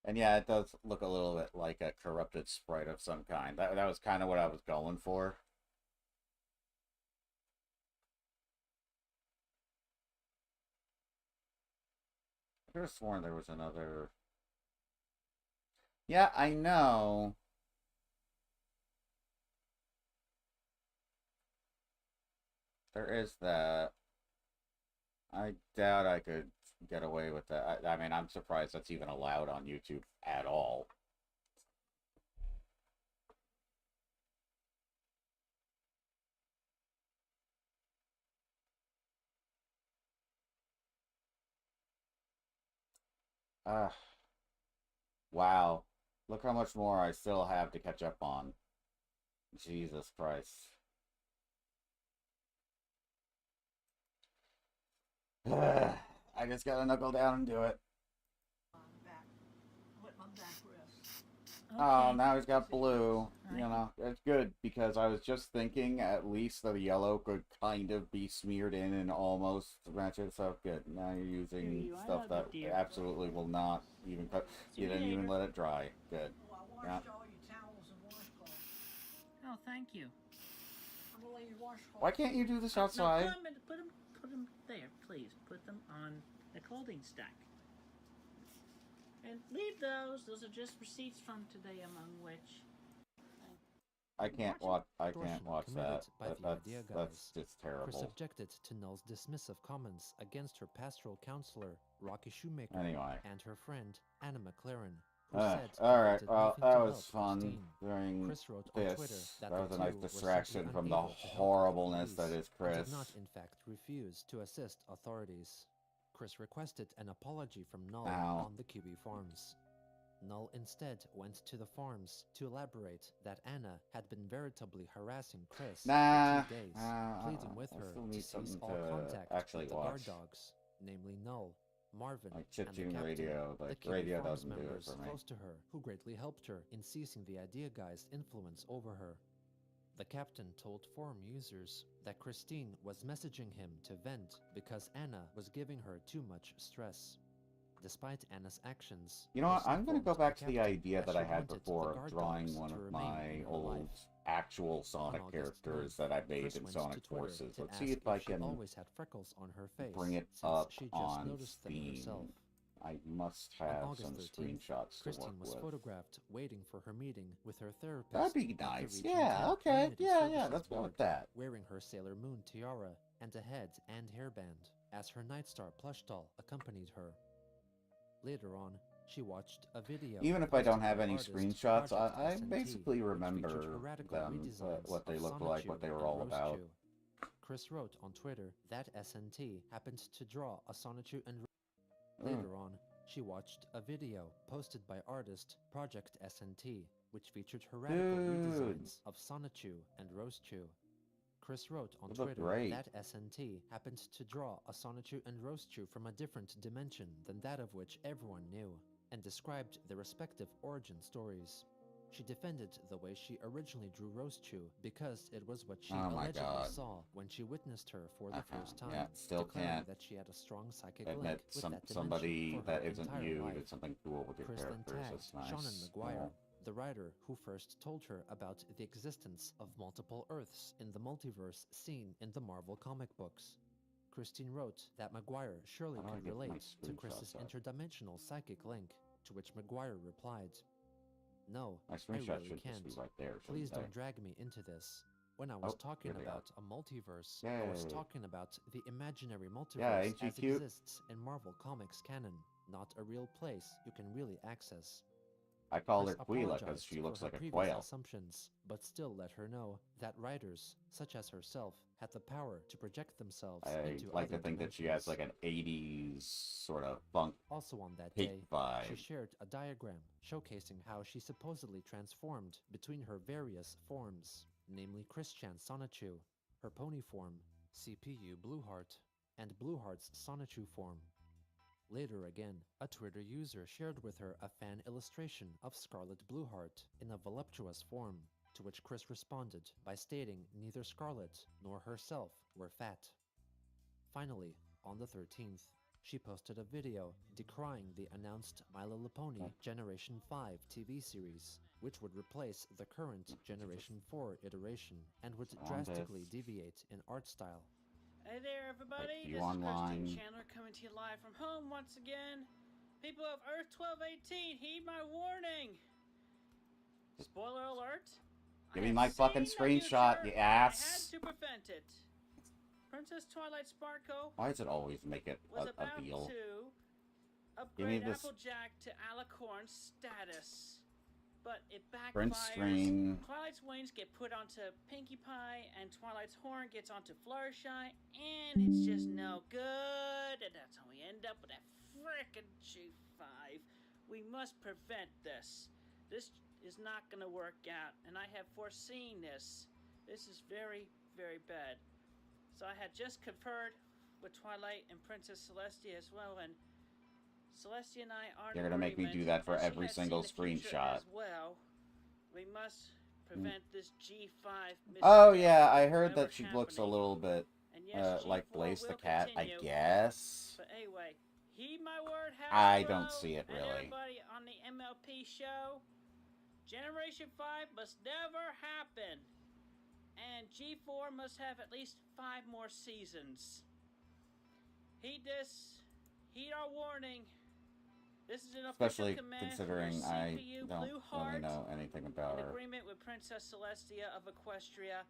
And yeah, it does look a little bit like a corrupted sprite of some kind. That was kind of what I was going for. could have sworn there was another... Yeah, I know. There is that. I doubt I could get away with that. I mean, I'm surprised that's even allowed on YouTube at all. Wow. Look how much more I still have to catch up on. Jesus Christ. I just gotta knuckle down and do it. Back. Let my back rest. Oh, now he's got blue. You know, it's good because I was just thinking at least the yellow could kind of be smeared in and almost match it. So good. Now you're using Here you are, stuff that dear. absolutely will not even cut. You didn't even let it dry. Good. Oh, I washed all your towels and washcloth. Oh, thank you. I'm gonna let you washcloth. Why can't you do this No, outside? put them there, please. Put them on the clothing stack. And leave those. Those are just receipts from today, among which... I can't watch. I Extortion can't watch committed that. by the That's idea that's guys. just Chris terrible. objected to Null's dismissive comments against her pastoral counselor, Rocky Shoemaker, Anyway. and her friend, Anna McLaren, who All said right. did Well, nothing that to was help fun Christine. during Chris wrote on Twitter this. that That was the a nice two were distraction simply from the unable to help the horribleness that police is Chris. and did not, in fact, refuse to assist authorities. Chris requested an apology from Null Ow. on the QB forums. Null instead went to the forums to elaborate that Anna had been veritably harassing Chris Nah, for 2 days, nah, pleading with I her still to need cease something all to contact actually with the guard watch. dogs, namely Null, Marvin, Like and the chip-tune captain, radio, the like QB radio Farms doesn't do it members for me. close to her, who greatly helped her in ceasing the Idea Guy's influence over her. The captain told forum users that Christine was messaging him to vent because Anna was giving her too much stress. Despite Anna's actions, You know what? Chris I'm gonna go informed back the to the captain idea that she I had wanted the before of guard drawing dogs one to of remain my in her old life. actual Sonic On August characters 9th, that I made Chris in went Sonic to Twitter Forces. to Let's ask see if I she can always had freckles on her face, bring it since up she just on noticed them Steam. herself. I must On have August some 13th, screenshots to Christine work was with. photographed waiting for her meeting with her therapist. That'd be at the nice. Region Yeah, 10 okay. Community Yeah, Services let's go Board, with that. wearing her Sailor Moon tiara and a head and hairband, as her Nightstar plush doll accompanied her. Later on, she watched a video. Even if I don't have posted by any artist screenshots, Project I SNT, basically which remember featured radical them, redesigns what they of looked like, what Sonichu they were and all about. Rosechu. Chris wrote on Twitter that SNT happened to draw a Sonichu and Later on, she watched a video posted by artist Project SNT, which featured heretical redesigns of Sonichu and Rosechu. Chris wrote on They look Twitter great. that SNT happened to draw a Sonichu and Rosechu from a different dimension than that of which everyone knew, and described their respective origin stories. She defended the way she originally drew Rosechu because it was what she Oh my allegedly God. saw when she witnessed her for the first time, Yeah, still declaring can't that she had a strong psychic link admit with that dimension somebody for her that isn't entire you life. did something cool with your Chris then characters. tagged That's nice. Shannon McGuire, Yeah. the writer who first told her about the existence of multiple Earths in the multiverse seen in the Marvel comic books. Christine wrote that McGuire surely How do I could get my relate to screenshots Chris's up? interdimensional psychic link, to which McGuire replied, "No, My I screenshot really should can't. just be right there. Please shouldn't don't they? drag me into this. When I was Oh, talking here they are. about a multiverse, I was Yay. talking about the imaginary multiverse Yeah, ain't she as cute? exists in Marvel Comics canon, not a real place you can really access." I call Chris her Quila because apologized she for looks her like a previous quail. assumptions, but still let her know that writers, such as herself, had the power to project themselves I into like to other think that she has dimensions. like an 80s sort of funk Also on that pink day, she vibe. shared a diagram showcasing how she supposedly transformed between her various forms, namely Christian Sonichu, her pony form, CPU Blueheart, and Blueheart's Sonichu form. Later again, a Twitter user shared with her a fan illustration of Scarlet Blueheart in a voluptuous form, to which Chris responded by stating neither Scarlet nor herself were fat. Finally, on the 13th, she posted a video decrying the announced My Little Pony Generation 5 TV series, which would replace the current Generation 4 iteration and would On drastically this. deviate in art style. Hey there, everybody. you This online. is Christine Chandler coming to you live from home once again. People of Earth 1218, heed my warning. Spoiler alert. Give I me have my fucking seen the screenshot, future, you and I had ass. to prevent it. Princess Twilight Sparkle Why does it always make it was a about deal? to Give me upgrade this Applejack to Alicorn status, but it print backfires. screen. Twilight's wings get put onto Pinkie Pie, and Twilight's horn gets onto Fluttershy, and it's just no good. And that's how we end up with that frickin' G5. We must prevent this. This is not gonna work out, and I have foreseen this. This is very, very bad. So I had just conferred with Twilight and Princess Celestia as well, and Celestia and I are. You're gonna make me do that for every single screenshot. As well, we must prevent this G5. Oh yeah, I heard ever that she looks a happening. little bit And yes, like G4 Blaze the will Cat, I continue. guess. But anyway, heed my word, I Hasbro, don't see it and really. everybody on the MLP show, Generation 5 must never happen. And G4 must have at least 5 more seasons. Heed this. Heed our warning. This is an Especially official command considering from I CPU don't Blue really Heart know anything about in her. agreement with Princess Celestia of Equestria,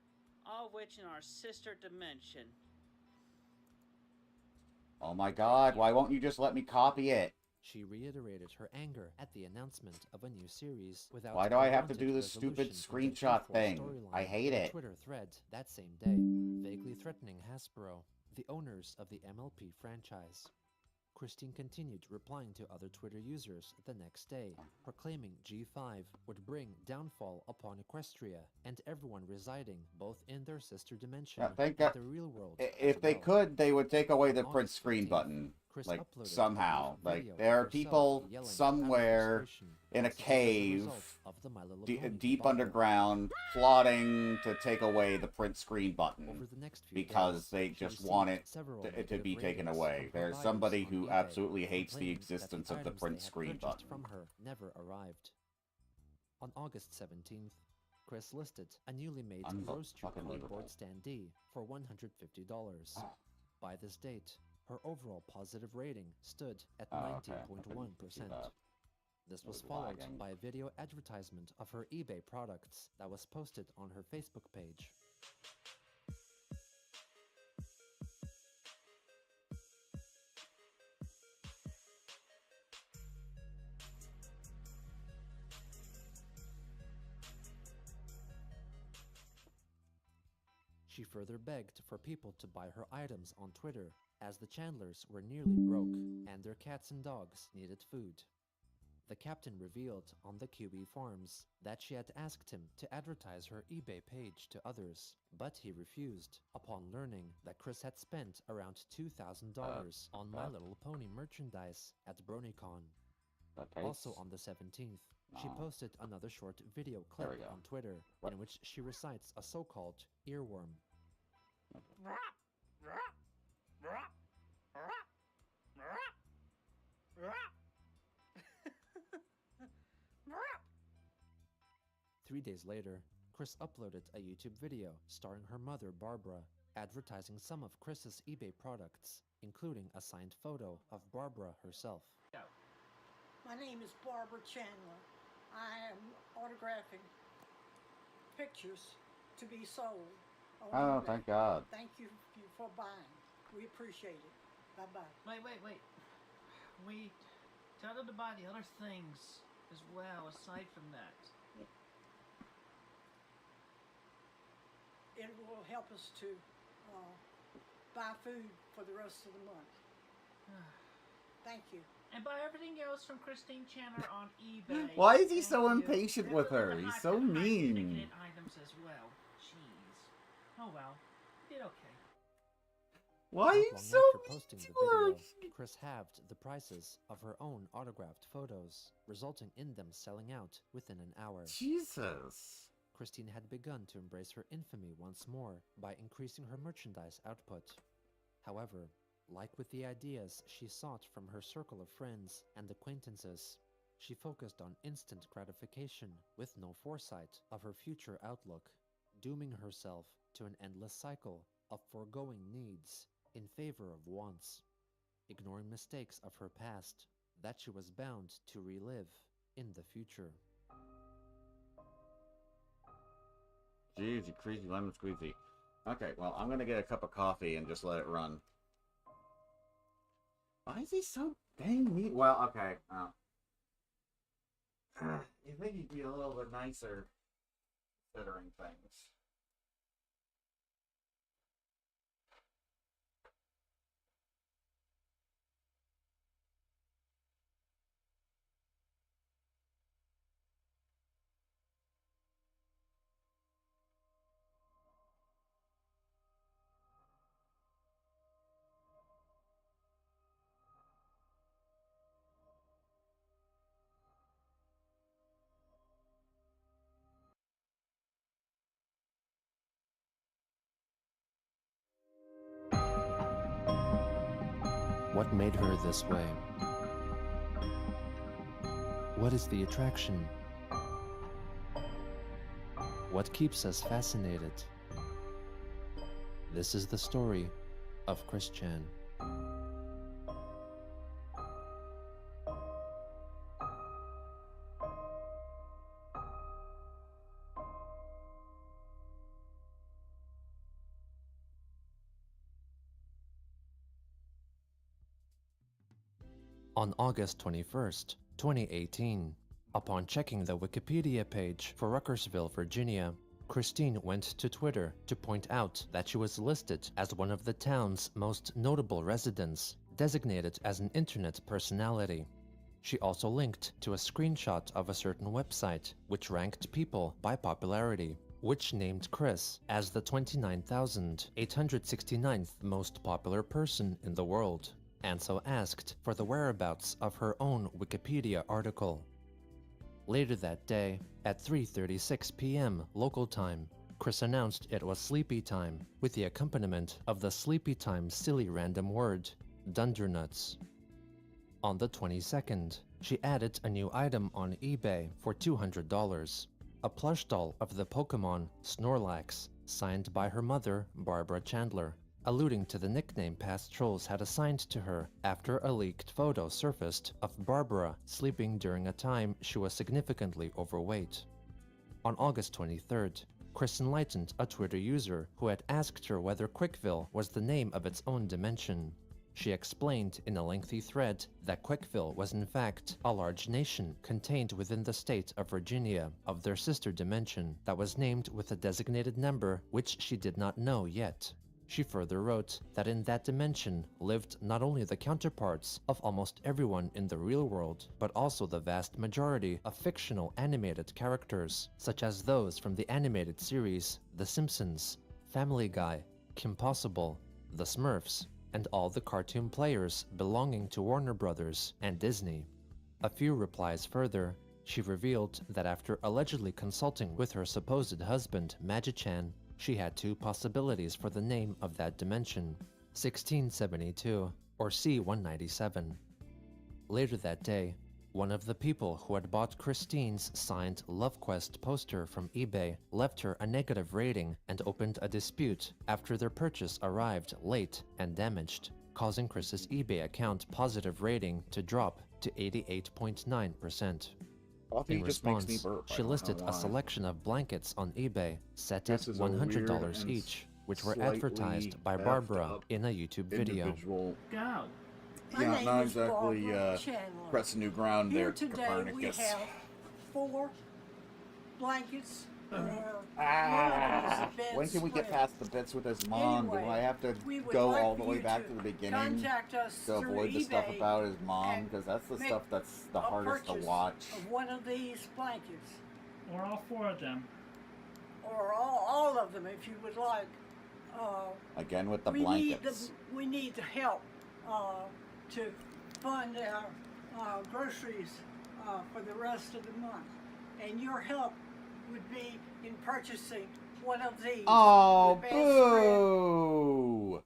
all of which in our sister dimension. Oh my god, why won't you just let me copy it? She reiterated her anger at the announcement of a new series without Why do I have to unwanted do this stupid resolution of the screenshot G4 thing? storyline I hate in a it. Twitter thread that same day, vaguely threatening Hasbro, the owners of the MLP franchise. Christine continued replying to other Twitter users the next day, proclaiming G5 would bring downfall upon Equestria and everyone residing both in their sister dimension Yeah, thank and God. the real world. If as they well. could, they would take away the On print August screen 15th, button. Chris Like, uploaded a somehow. brief Like, video of there are herself people yelling out somewhere frustration in a as a result cave, of the My Little Pony deep debacle. underground, plotting to take away the print screen Over button. the next few Because days, they she just received want it several to negative be taken ratings away. from her There's buyers somebody on who eBay, absolutely hates the complaining that existence of the items print they had screen purchased button. from her never arrived. On August 17th, Chris listed a newly made Rose Tree Unfucking-believable. cardboard standee for $150. Oh. By this date, her overall positive rating stood at Oh, okay. 19.1%. that. This was was followed lagging. by a video advertisement of her eBay products that was posted on her Facebook page. She further begged for people to buy her items on Twitter, as the Chandlers were nearly broke and their cats and dogs needed food. The captain revealed on the QB Farms that she had asked him to advertise her eBay page to others, but he refused upon learning that Chris had spent around $2,000 on My Little Pony merchandise at BronyCon. That Also tastes- on the 17th, she Oh. posted another short video There clip we go. on Twitter What? in which she recites a so-called earworm. Three days later, Chris uploaded a YouTube video starring her mother Barbara, advertising some of Chris's eBay products, including a signed photo of Barbara herself. My name is Barbara Chandler. I am autographing pictures to be sold. on Oh, eBay. thank God. Thank you for buying. We appreciate it. Bye-bye. Wait. We tell them to buy the other things as well, aside from that. It will help us to buy food for the rest of the month. Thank you. And buy everything else from Christine Chandler on eBay. Why is he so Thank you. impatient with her? And He's the so high mean. ticketed items as well. Jeez. Oh well. Did okay. Why are Not you long so after mean posting the to video, her? Chris halved the prices of her own autographed photos, resulting in them selling out within an hour. Jesus. Christine had begun to embrace her infamy once more by increasing her merchandise output. However, like with the ideas she sought from her circle of friends and acquaintances, she focused on instant gratification with no foresight of her future outlook, dooming herself to an endless cycle of foregoing needs in favor of wants, ignoring mistakes of her past that she was bound to relive in the future. Jeez, you crazy lemon squeezy. Okay, well, I'm gonna get a cup of coffee and just let it run. Why is he so dang mean? Well, okay. You think he'd be a little bit nicer considering things. What made her this way? What is the attraction? What keeps us fascinated? This is the story of Chris Chan. On August 21st, 2018, upon checking the Wikipedia page for Ruckersville, Virginia, Christine went to Twitter to point out that she was listed as one of the town's most notable residents, designated as an internet personality. She also linked to a screenshot of a certain website, which ranked people by popularity, which named Chris as the 29,869th most popular person in the world, and so asked for the whereabouts of her own Wikipedia article. Later that day, at 3:36 p.m. local time, Chris announced it was sleepy time, with the accompaniment of the sleepy time silly random word, Dundernuts. On the 22nd, she added a new item on eBay for $200, a plush doll of the Pokemon Snorlax, signed by her mother, Barbara Chandler, alluding to the nickname past trolls had assigned to her after a leaked photo surfaced of Barbara sleeping during a time she was significantly overweight. On August 23rd, Chris enlightened a Twitter user who had asked her whether Quickville was the name of its own dimension. She explained in a lengthy thread that Quickville was in fact a large nation contained within the state of Virginia of their sister dimension that was named with a designated number which she did not know yet. She further wrote that in that dimension lived not only the counterparts of almost everyone in the real world, but also the vast majority of fictional animated characters, such as those from the animated series The Simpsons, Family Guy, Kim Possible, The Smurfs, and all the cartoon players belonging to Warner Brothers and Disney. A few replies further, she revealed that after allegedly consulting with her supposed husband, Magi-chan, she had two possibilities for the name of that dimension, 1672 or C-197. Later that day, one of the people who had bought Christine's signed LoveQuest poster from eBay left her a negative rating and opened a dispute after their purchase arrived late and damaged, causing Chris's eBay account positive rating to drop to 88.9%. Coffee In just makes me response, burp. I she don't listed know a why. selection of blankets on eBay set at This is a weird $100 and each, which were slightly advertised by effed Barbara up in a YouTube video. Individual. Go. My Yeah, name not is exactly Barbara Chandler. pressing new ground Here there, today we Copernicus. have 4 blankets. One of them is Ah, the when can we get bedspread. past the bits with his mom? Do Anyway, I have to we would go like all the for way you back to to the beginning contact us to through avoid the stuff eBay about his mom? and Because that's the make stuff that's the a hardest to purchase watch. of one of these blankets, Or all 4 of them. or all of them if you would like. Again with the we blankets. need the help to fund our groceries for the rest of the month, and your help would be in purchasing one of these. Oh, the bedspread. boo!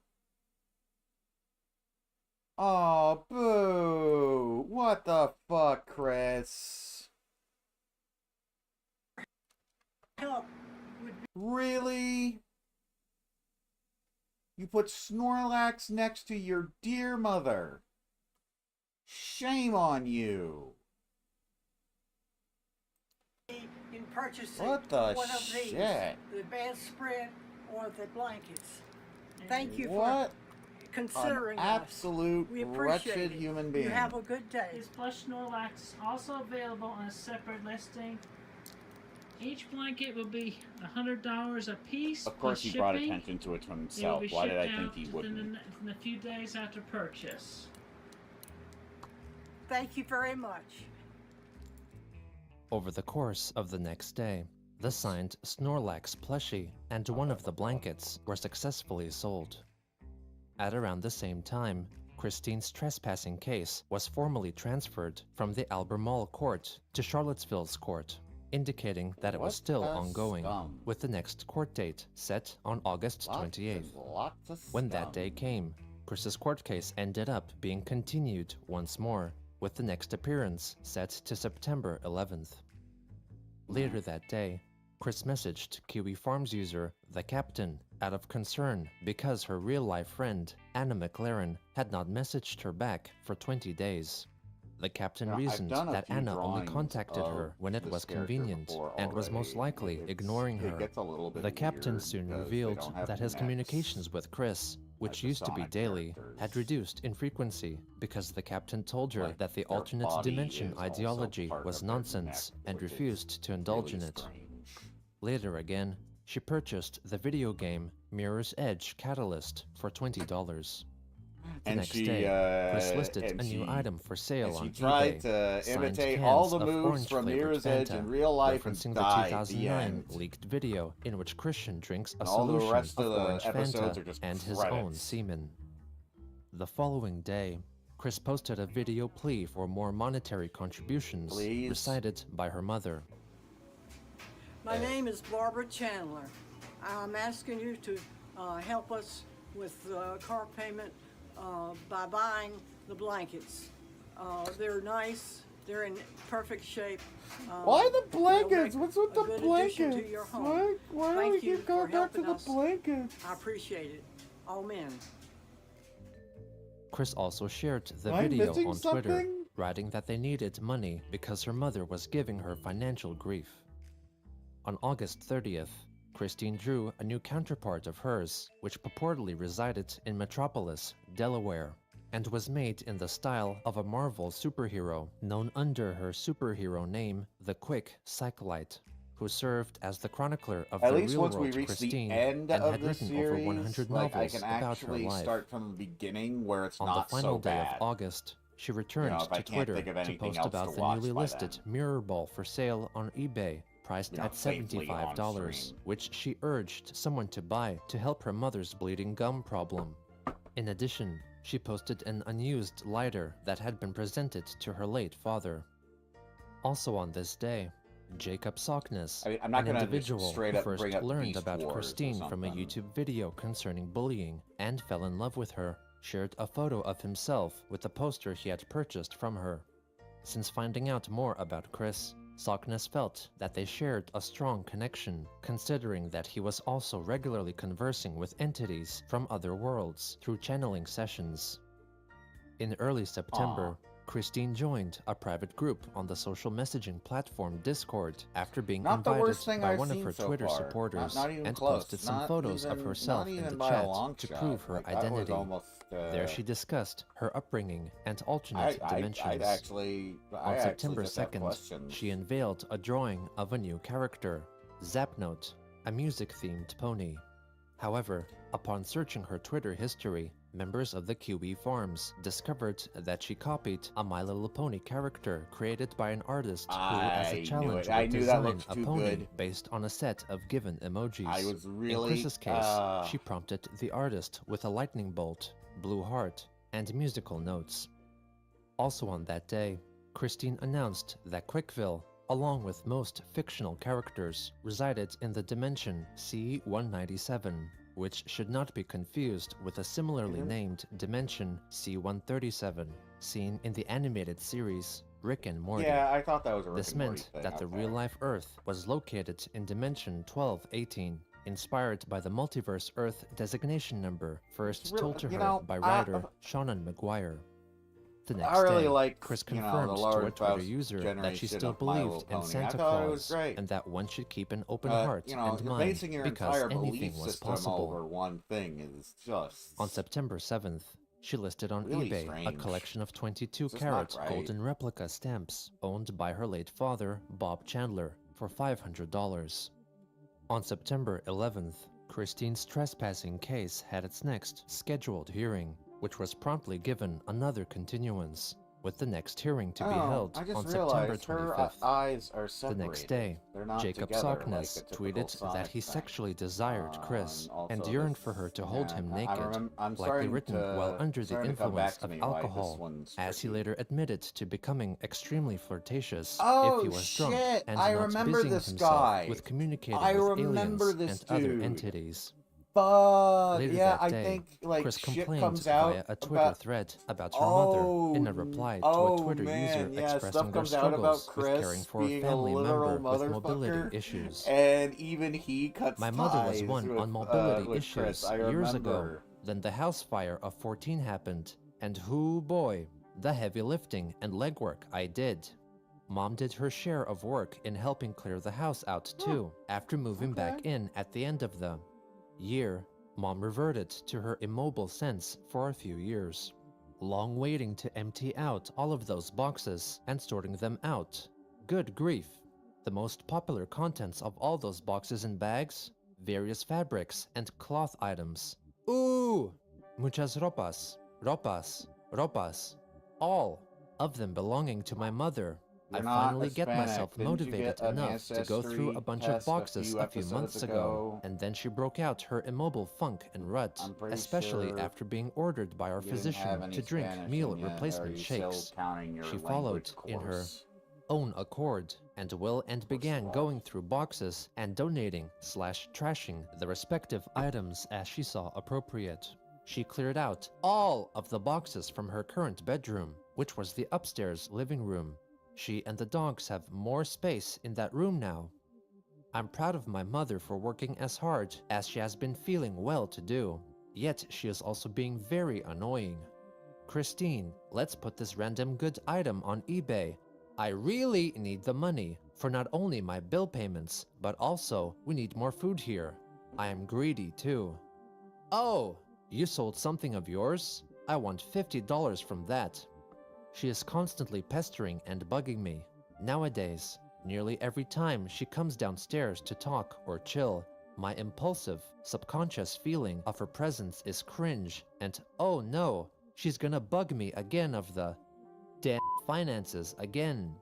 Oh, boo! What the fuck, Chris? Help would be Really? You put Snorlax next to your dear mother. shame on you. In purchasing What the one of these, shit? the bedspread or the blankets. Thank you What for considering an us. absolute We appreciate wretched it. human being. You have a good day. His plush Snorlax is also available on a separate listing. Each blanket will be $100 a piece. Of course, plus he brought shipping. attention to it to It will himself. be Why did I shipped think out he within wouldn't? in a few days after purchase. Thank you very much. Over the course of the next day, the signed Snorlax plushie and one of the blankets were successfully sold. At around the same time, Christine's trespassing case was formally transferred from the Albemarle court to Charlottesville's court, indicating that it was What still a ongoing, scum. with the next court date set on August 28th. Lots of When that scum. day came, Chris's court case ended up being continued once more, with the next appearance set to September 11th. Later that day, Chris messaged Kiwi Farms user The Captain out of concern because her real-life friend, Anna McLaren, had not messaged her back for 20 days. The Captain Now, I've reasoned done a that few Anna only drawings contacted her of when it this was character convenient before and was most already. likely It's- ignoring it her. gets a little bit The Captain weird soon because they revealed don't have that his necks communications with Chris, which the used to be Sonic daily, characters. had reduced in frequency because the Captain told her Like, that the their alternate body dimension is also ideology part was of their nonsense neck, and which is refused to indulge really in it. strange. Later again, she purchased the video game Mirror's Edge Catalyst for $20. The And next she, day, Chris and listed a new she- item for sale And she on tried eBay. to Signed imitate cans all the of moves from orange-flavored Mirror's Edge Fanta, in real life and referencing died. the The 2009 end. leaked video in which Christian drinks a And all the solution rest of of the orange episodes Fanta are just and his own credits. semen. The following day, Chris posted a video plea for more monetary contributions Please? recited by her mother. My name is Barbara Chandler. I'm asking you to help us with car payment by buying the blankets. They're nice. They're in perfect shape. Why the they'll blankets? make What's with a the good blankets? addition to your home. Why do Thank we you keep going for back to helping the us. blankets? I appreciate it. Amen. Chris also shared the Am I video missing on Twitter, something? writing that they needed money because her mother was giving her financial grief. On August 30th, Christine drew a new counterpart of hers, which purportedly resided in Metropolis, Delaware, and was made in the style of a Marvel superhero known under her superhero name, the Quick Cyclite, who served as the chronicler of At the least real once world we reach Christine the end and of had the written series, over 100 like I novels can about her actually life. start from the beginning where it's On not the final so day bad. of August, she returned if I to can't Twitter think of to anything post else about to the watch newly by listed then. mirror ball for sale on eBay, priced at Safely on $75, stream. which she urged someone to buy to help her mother's bleeding gum problem. In addition, she posted an unused lighter that had been presented to her late father. Also on this day, Jacob Sockness, I mean, I'm not an gonna just individual straight who up first bring up learned Beast about Wars or Christine from a something. YouTube video concerning bullying and fell in love with her, shared a photo of himself with a poster he had purchased from her. Since finding out more about Chris, Sockness felt that they shared a strong connection, considering that he was also regularly conversing with entities from other worlds through channeling sessions. In early September, Christine joined a private group on the social messaging platform Discord after being Not the invited worst thing by I've one of seen her so Twitter far. supporters Not even and close. posted some Not photos of even- herself not in even the by a chat long to shot. prove her Like, that was identity. almost, There she discussed her upbringing and alternate dimensions. I'd actually, On September just have 2nd, questions. she unveiled a drawing of a new character, Zapnote, a music-themed pony. However, upon searching her Twitter history, members of the Kiwi Farms discovered that she copied a My Little Pony character created by an artist who, as I a knew challenge, it. I would knew that design looked a too pony good. based on a set of given emojis. I was really, In Chris's case, she prompted the artist with a lightning bolt, blue heart, and musical notes. Also on that day, Christine announced that Quickville, along with most fictional characters, resided in the dimension C-197, which should not be confused with a similarly named dimension C-137, seen in the animated series Rick and Morty. Yeah, I thought that was a Rick This and Morty meant thing, that the okay. real-life Earth was located in dimension 1218, inspired by the multiverse Earth designation number first It's real- told to you her know, by writer Shannon McGuire. The next I really day, like, Chris you know, confirmed the to Lord a Twitter Faust user that she generation still of My Little believed in Pony. I Santa thought it Claus was great. and that one should keep an open But, heart you know, and mind basing your because entire anything belief was system possible. over one thing is just On September 7th, she listed on really eBay a strange. collection of 22 It's just not karat right. golden replica stamps owned by her late father, Bob Chandler, for $500. On September 11th, Christine's trespassing case had its next scheduled hearing, which was promptly given another continuance, with the next hearing to be held I just on September realized her 25th. eyes are The separated. next day, They're not Jacob together like Sockness a typical tweeted that Sonic he thing. sexually desired Chris and Also yearned this- for her to hold yeah, him I naked, I'm likely starting written to, while under the starting to come back influence to of me why this alcohol, one's as he tricky. later admitted to becoming extremely flirtatious Oh, if he was drunk shit, and I not remember busying this himself guy. with communicating I with remember aliens this and other dude. entities. But Later yeah, that I day, think like Chris shit complained comes out via a Twitter about thread about her mother in a Oh, reply to oh, a Twitter man, user yeah, expressing stuff their comes out about struggles with caring Chris for a being a family literal member with mobility motherfucker, issues. and even he cuts My mother was ties one with, on mobility with issues Chris. I years ago. remember. Then the house fire of 14 happened, and hoo boy, the heavy lifting and legwork I did. Mom did her share of work in helping clear the house out too, after moving back in at the end of the year. Mom reverted to her immobile sense for a few years, long waiting to empty out all of those boxes and sorting them out. Good grief. The most popular contents of all those boxes and bags? Various fabrics and cloth items. Ooh! Muchas ropas, ropas, ropas. All of them belonging to my mother. I You're not finally get Hispanic. myself Didn't you motivated get an enough to go through a ancestry bunch of test boxes a few episodes months ago, and then she broke out her immobile funk and rut, I'm pretty especially sure after being ordered by our you didn't have physician any to drink Spanish meal in you, or replacement are you still shakes. counting your She language followed in her course? own accord and will and began going through boxes and donating / trashing the respective items as she saw appropriate. She cleared out all of the boxes from her current bedroom, which was the upstairs living room. She and the dogs have more space in that room now. I'm proud of my mother for working as hard as she has been feeling well to do, yet she is also being very annoying. Christine, let's put this random good item on eBay. I really need the money for not only my bill payments, but also we need more food here. I am greedy too. Oh, you sold something of yours? I want $50 from that. She is constantly pestering and bugging me. Nowadays, nearly every time she comes downstairs to talk or chill, my impulsive, subconscious feeling of her presence is cringe and oh no, she's gonna bug me again of the damn finances again.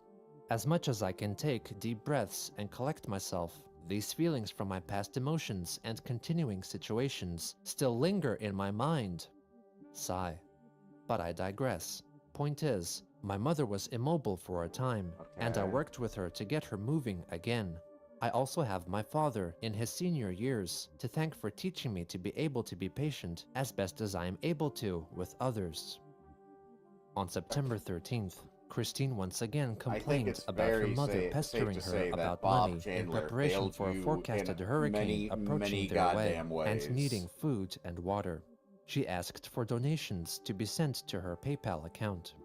As much as I can take deep breaths and collect myself, these feelings from my past emotions and continuing situations still linger in my mind. Sigh. But I digress. Point is, my mother was immobile for a time, and I Okay. worked with her to get her moving again. I also have my father in his senior years to thank for teaching me to be able to be patient as best as I am able to with others. On September 13th, Christine once again I think complained it's about her very mother safe pestering to her say that about Bob money in Chandler preparation failed for a you forecasted in hurricane many, approaching many their way goddamn ways. and needing food and water. She asked for donations to be sent to her PayPal account.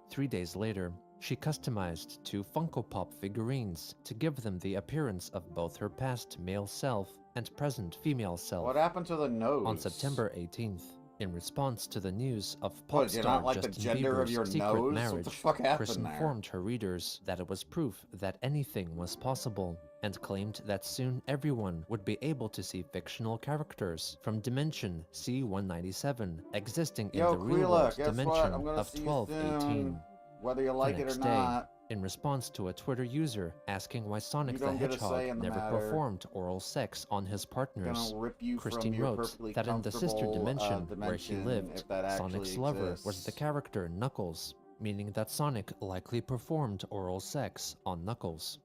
3 days later, she customized 2 Funko Pop figurines to give them the appearance of both her past male self and present female self. What happened to the nose? On September 18th, in response to the news of What, pop did you star not like the Justin gender of Bieber's your secret nose? What the marriage, fuck happened Chris there? informed her readers that it was proof that anything was possible, and claimed that soon everyone would be able to see fictional characters from Dimension C-197 existing in Yo, the real Quila, world guess what? dimension I'm gonna of see you 1218. soon, whether you like The it or next not. day, in response to a Twitter user asking why Sonic You the don't get a say Hedgehog in the never matter. performed oral sex on his partners, Gonna rip you Christine from your wrote perfectly that in the sister comfortable, dimension where she dimension, lived, if that actually Sonic's lover was exists. the character Knuckles, meaning that Sonic likely performed oral sex on Knuckles.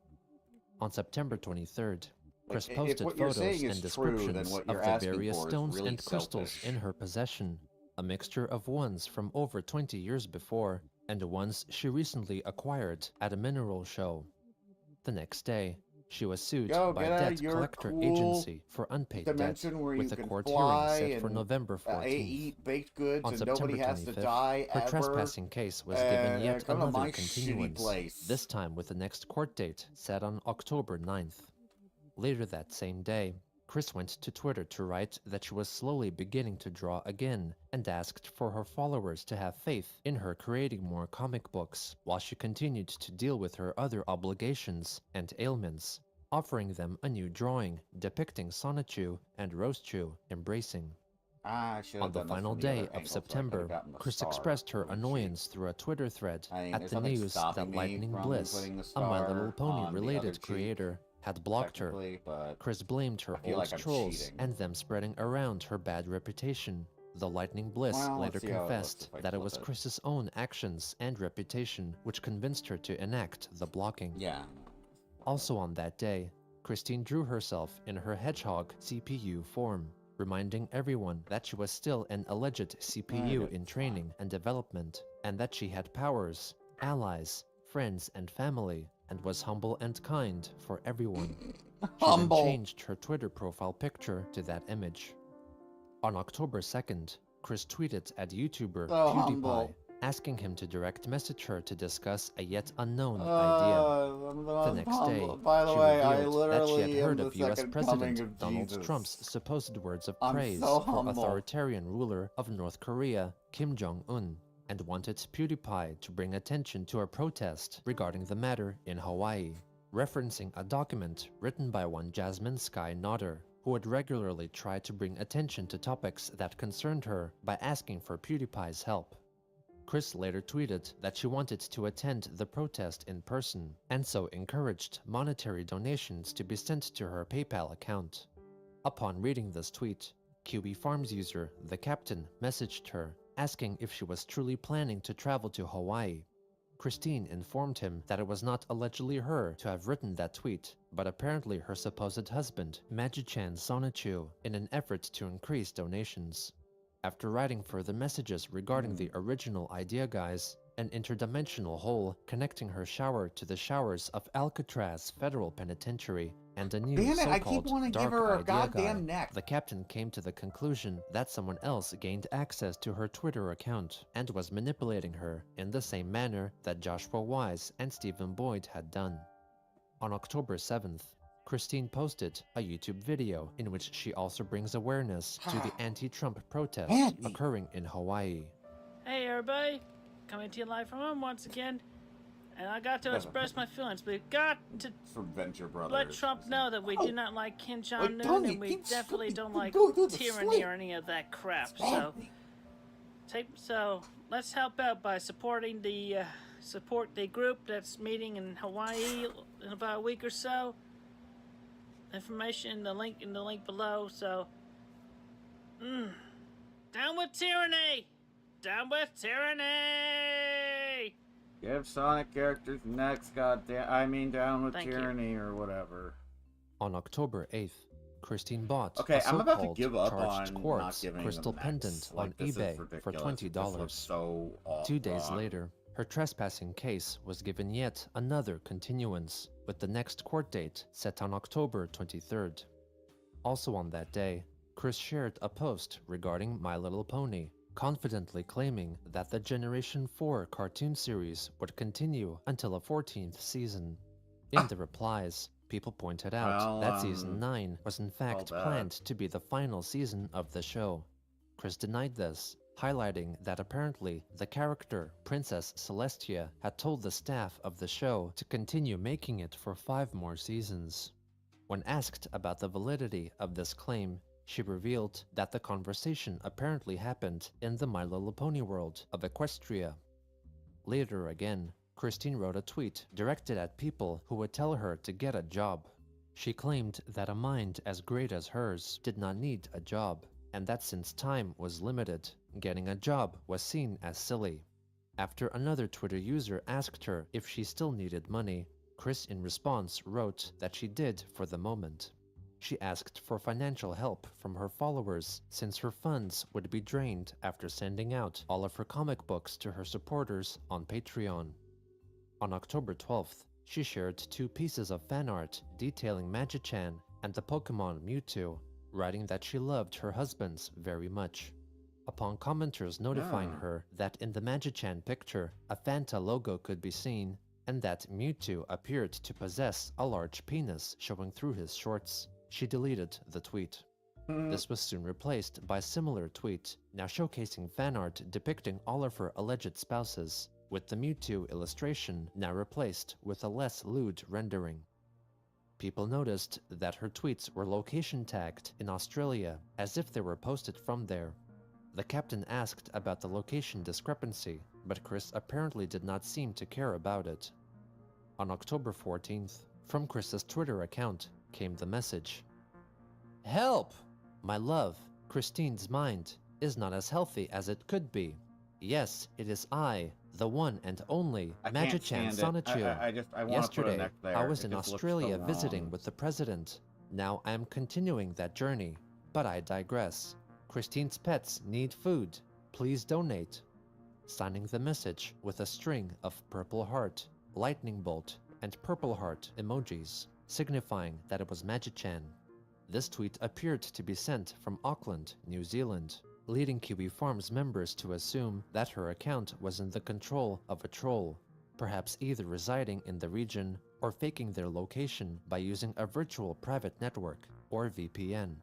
On September 23rd, Chris If posted what you're photos saying and is true, then descriptions what of you're the asking various for is stones really and crystals selfish. in her possession, a mixture of ones from over 20 years before and ones she recently acquired at a mineral show. The next day, She was sued Go, by get a out of debt your collector cool agency for unpaid debt, dimension where you with a can court fly hearing set for and November 14th. eat baked goods On and September nobody has to 25th, die her ever. trespassing case was given yet Come to another my shitty continuance, place. this time with the next court date set on October 9th. Later that same day, Chris went to Twitter to write that she was slowly beginning to draw again and asked for her followers to have faith in her creating more comic books while she continued to deal with her other obligations and ailments, offering them a new drawing depicting Sonichu and Rosechu embracing. I should On have the done this final from the day other of angle so I could've September, gotten the Chris star expressed her over the annoyance through a Twitter thread I mean, at there's the nothing news stopping that me Lightning from Bliss, putting the a My star Little Pony on the other related cheek, creator, had blocked her. technically, but Chris blamed her I feel old like I'm trolls cheating. and them spreading around her bad reputation. The Lightning Bliss Well, later let's see how it looks confessed if I that it flip was it. Chris's own actions and reputation which convinced her to enact the blocking. yeah. Also on that day, Christine drew herself in her hedgehog CPU form, reminding everyone that she was still an alleged CPU Okay, in it's training and development, and that she had powers, allies, friends, and family, and was humble and kind for everyone. She then Humble. changed her Twitter profile picture to that image. On October 2nd, Chris tweeted at YouTuber So PewDiePie, humble. asking him to direct message her to discuss a yet unknown idea. I'm The next day, humble. By the she way, I revealed that she literally had am heard the of US second President coming of Donald Jesus. Trump's supposed words of I'm praise so for humble. authoritarian ruler of North Korea, Kim Jong-un, and wanted PewDiePie to bring attention to a protest regarding the matter in Hawaii, referencing a document written by one Jasmine Sky Nodder, who would regularly try to bring attention to topics that concerned her by asking for PewDiePie's help. Chris later tweeted that she wanted to attend the protest in person, and so encouraged monetary donations to be sent to her PayPal account. Upon reading this tweet, QB Farms user The Captain messaged her, asking if she was truly planning to travel to Hawaii. Christine informed him that it was not allegedly her to have written that tweet, but apparently her supposed husband, Magi-chan Sonichu, in an effort to increase donations. After writing further messages regarding the original idea guys, an interdimensional hole connecting her shower to the showers of Alcatraz Federal Penitentiary, and a new Damn it, I keep so-called wanting to give dark her a idea guy, goddamn neck. the captain came to the conclusion that someone else gained access to her Twitter account and was manipulating her in the same manner that Joshua Wise and Stephen Boyd had done. On October 7th, Christine posted a YouTube video in which she also brings awareness to the anti-Trump protest Andy. occurring in Hawaii. Hey everybody, coming to you live from home once again, and I got to express my feelings. We've got to From Venture Brothers. let Trump know that we do not like Kim Jong-un, Tony, and we keep definitely slipping- don't like go to the tyranny slip. or any of that crap. Stab me. So let's help out by supporting the group that's meeting in Hawaii in about a week or so. Information in the link below. So, down with tyranny! Down with tyranny! Give Sonic characters next, goddamn. I mean, down with Thank you. tyranny or whatever. On October 8th, Christine bought Okay, a I'm about to so-called give up charged on not quartz giving crystal them pendant next. on Like, this is eBay for ridiculous. This $20. looks so awful. 2 days later, her trespassing case was given yet another continuance, with the next court date set on October 23rd. Also on that day, Chris shared a post regarding My Little Pony, confidently claiming that the Generation 4 cartoon series would continue until a 14th season. In the replies, people pointed out Well, that Season 9 was in fact bad. planned to be the final season of the show. Chris denied this, highlighting that apparently the character, Princess Celestia, had told the staff of the show to continue making it for 5 more seasons. When asked about the validity of this claim, she revealed that the conversation apparently happened in the My Little Pony world of Equestria. Later again, Christine wrote a tweet directed at people who would tell her to get a job. She claimed that a mind as great as hers did not need a job, and that since time was limited, getting a job was seen as silly. After another Twitter user asked her if she still needed money, Chris in response wrote that she did for the moment. She asked for financial help from her followers since her funds would be drained after sending out all of her comic books to her supporters on Patreon. On October 12th, She shared 2 pieces of fan art detailing Magi-chan and the Pokemon Mewtwo, writing that she loved her husbands very much. Upon commenters notifying her that in the Magi-chan picture, a Fanta logo could be seen, and that Mewtwo appeared to possess a large penis showing through his shorts, she deleted the tweet. This was soon replaced by a similar tweet, now showcasing fan art depicting all of her alleged spouses, with the Mewtwo illustration now replaced with a less lewd rendering. People noticed that her tweets were location tagged in Australia, as if they were posted from there. The captain asked about the location discrepancy, but Chris apparently did not seem to care about it. On October 14th, from Chris's Twitter account came the message. Help! My love, Christine's mind, is not as healthy as it could be. Yes, it is I, the one and only Magi-chan Sonichu. Yesterday, I was in Australia visiting with the president. Now I am continuing that journey, but I digress. Christine's pets need food. Please donate. Signing the message with a string of purple heart, lightning bolt, and purple heart emojis, signifying that it was Magi-chan. This tweet appeared to be sent from Auckland, New Zealand, leading Kiwi Farms members to assume that her account was in the control of a troll, perhaps either residing in the region or faking their location by using a virtual private network, or VPN.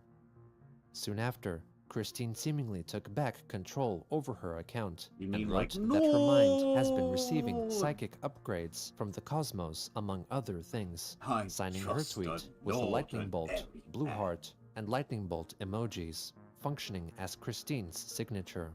Soon after, Christine seemingly took back control over her account and wrote that her mind has been receiving psychic upgrades from the cosmos, among other things, signing her tweet with a lightning bolt, blue heart, and lightning bolt emojis, functioning as Christine's signature.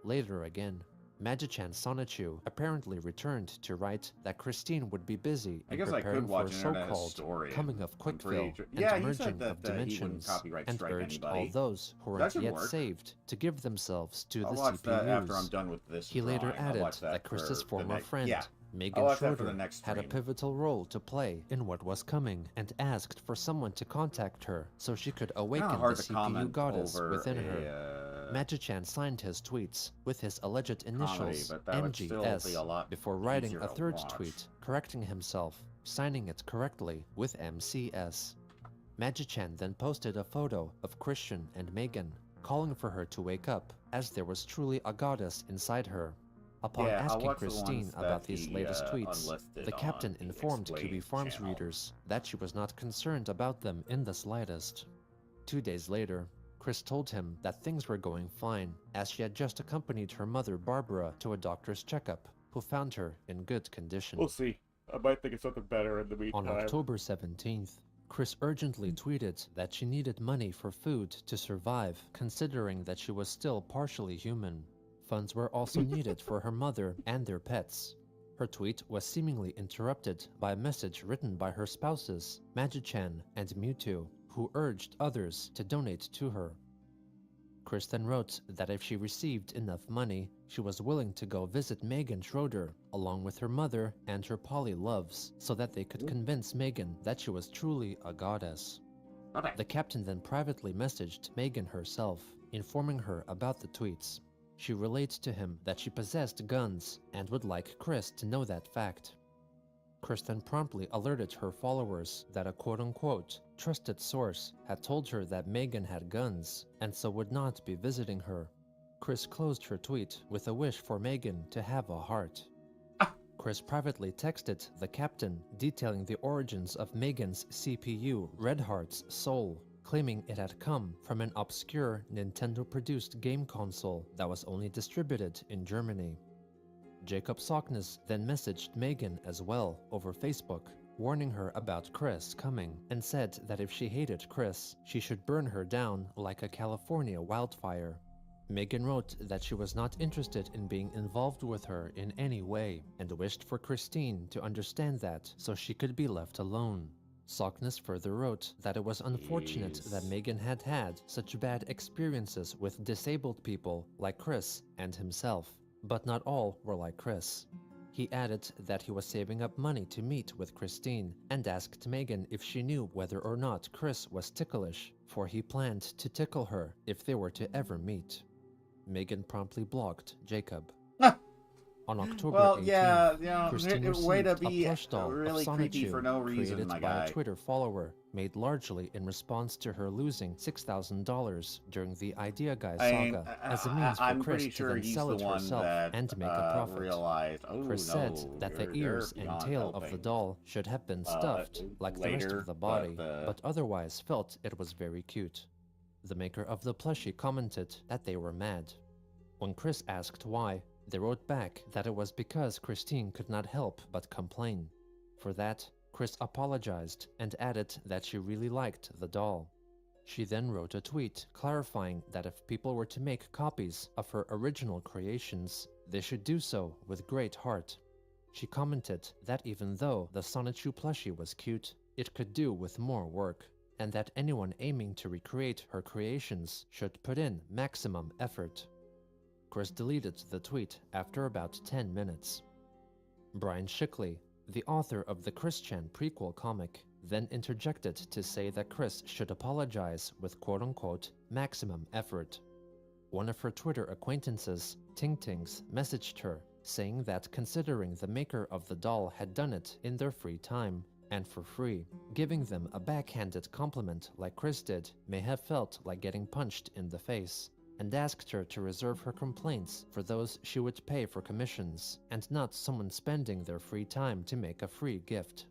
Later again, Magi-chan Sonichu apparently returned to write that Christine would be busy in preparing for a so-called coming of Quickfill and merging of dimensions, and urged all those who weren't yet saved to give themselves to the CPUs. He later added that Chris's former friend, Megan Schroeder, had a pivotal role to play in what was coming and asked for someone to contact her so she could awaken the CPU goddess within her. Magi-chan signed his tweets with his alleged initials MGS before writing a third tweet, correcting himself, signing it correctly with MCS. Magi-chan then posted a photo of Christian and Megan, calling for her to wake up, as there was truly a goddess inside her. Upon asking Christine about these latest tweets, the captain informed Kiwi Farms readers that she was not concerned about them in the slightest. 2 days later, Chris told him that things were going fine, as she had just accompanied her mother Barbara to a doctor's checkup, who found her in good condition. We'll see. I might think of something better in the meantime. On October 17th, Chris urgently tweeted that she needed money for food to survive, considering that she was still partially human. Funds were also needed for her mother and their pets. Her tweet was seemingly interrupted by a message written by her spouses, Magi-chan and Mewtwo, who urged others to donate to her. Chris then wrote that if she received enough money, she was willing to go visit Megan Schroeder, along with her mother and her poly loves, so that they could convince Megan that she was truly a goddess. The captain then privately messaged Megan herself, informing her about the tweets. She relayed to him that she possessed guns and would like Chris to know that fact. Chris then promptly alerted her followers that a quote-unquote trusted source had told her that Megan had guns and so would not be visiting her. Chris closed her tweet with a wish for Megan to have a heart. Chris privately texted the captain detailing the origins of Megan's CPU, Red Heart's soul, claiming it had come from an obscure Nintendo-produced game console that was only distributed in Germany. Jacob Sockness then messaged Megan as well over Facebook, warning her about Chris coming, and said that if she hated Chris, she should burn her down like a California wildfire. Megan wrote that she was not interested in being involved with her in any way, and wished for Christine to understand that so she could be left alone. Sockness further wrote that it was unfortunate that Megan had had such bad experiences with disabled people like Chris and himself, but not all were like Chris. He added that he was saving up money to meet with Christine and asked Megan if she knew whether or not Chris was ticklish, for he planned to tickle her if they were to ever meet. Megan promptly blocked Jacob. On October Well, 18th, yeah, you know, Christine way to received be a plush doll really of creepy Sonichu for no reason, created my by guy. a Twitter follower, made largely in response to her losing $6,000 during the Idea Guy I mean, saga, as a means for I'm Chris pretty to sure then he's sell the it one herself that and make a profit. realized, oh Chris no, said that the you're ears and beyond tail of the helping. doll should have been stuffed, like the rest later, of the body, but, but otherwise felt it was very cute. The maker of the plushie commented that they were mad. When Chris asked why, they wrote back that it was because Christine could not help but complain. For that, Chris apologized and added that she really liked the doll. She then wrote a tweet clarifying that if people were to make copies of her original creations, they should do so with great heart. She commented that even though the Sonichu plushie was cute, it could do with more work, and that anyone aiming to recreate her creations should put in maximum effort. Chris deleted the tweet after about 10 minutes. Brian Shickley, the author of the Chris Chan prequel comic, then interjected to say that Chris should apologize with quote-unquote maximum effort. One of her Twitter acquaintances, Ting Tings, messaged her, saying that considering the maker of the doll had done it in their free time, and for free, giving them a backhanded compliment like Chris did may have felt like getting punched in the face, and asked her to reserve her complaints for those she would pay for commissions, and not someone spending their free time to make a free gift.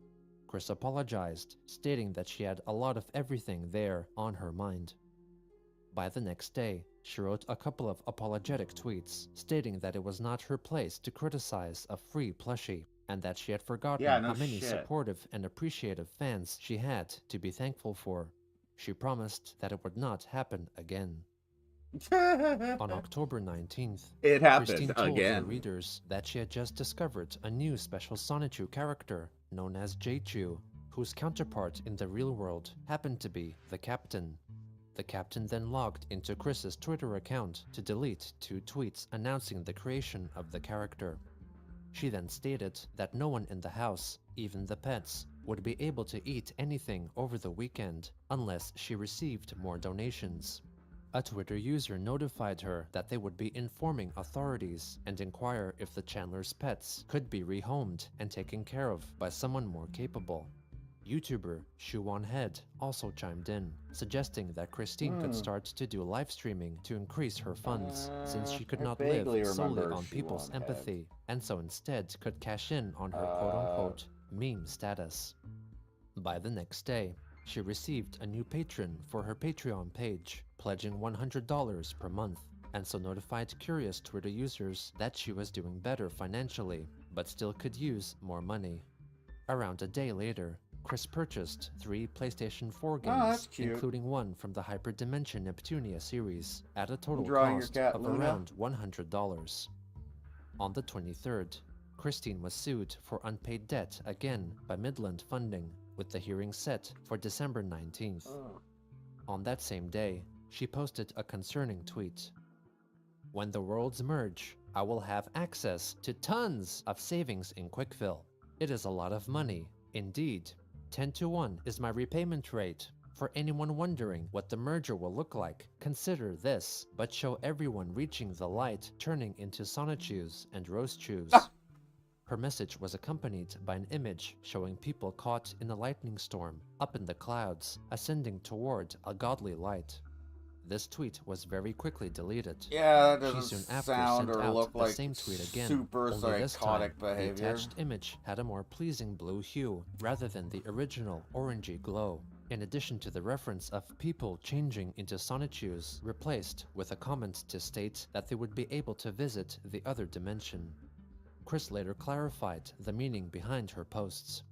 Chris apologized, stating that she had a lot of everything there on her mind. By the next day, she wrote a couple of apologetic tweets, stating that it was not her place to criticize a free plushie, and that she had forgotten Yeah, no how many shit. supportive and appreciative fans she had to be thankful for. She promised that it would not happen again. On October 19th, It happened Christine told her again. readers that she had just discovered a new special Sonichu character known as Jeichu, whose counterpart in the real world happened to be the Captain. The Captain then logged into Chris's Twitter account to delete 2 tweets announcing the creation of the character. She then stated that no one in the house, even the pets, would be able to eat anything over the weekend unless she received more donations. A Twitter user notified her that they would be informing authorities and inquire if the Chandler's pets could be rehomed and taken care of by someone more capable. YouTuber Shuwan Head also chimed in, suggesting that Christine could start to do live streaming to increase her funds, since she could I not vaguely live solely remember on people's Shuwan Head. empathy, and so instead could cash in on her quote-unquote meme status. By the next day, she received a new patron for her Patreon page, pledging $100 per month, and so notified curious Twitter users that she was doing better financially, but still could use more money. Around a day later, Chris purchased 3 PlayStation 4 games, that's cute. including one from the Hyperdimension Neptunia series, at a total Drawing your cost cat, of Luna? around $100. On the 23rd, Christine was sued for unpaid debt again by Midland Funding, with the hearing set for December 19th. On that same day, she posted a concerning tweet. "When the worlds merge, I will have access to tons of savings in Quickfill. It is a lot of money, indeed. 10-to-1 is my repayment rate. For anyone wondering what the merger will look like, consider this, but show everyone reaching the light turning into Sonichus and Roastchus." Her message was accompanied by an image showing people caught in a lightning storm, up in the clouds, ascending toward a godly light. This tweet was very quickly deleted. Yeah, that She doesn't soon after sound sent or out look the like same tweet again, super only this time, psychotic the behavior. attached image had a more pleasing blue hue, rather than the original orangey glow, in addition to the reference of people changing into Sonichus, replaced with a comment to state that they would be able to visit the other dimension. Chris later clarified the meaning behind her posts.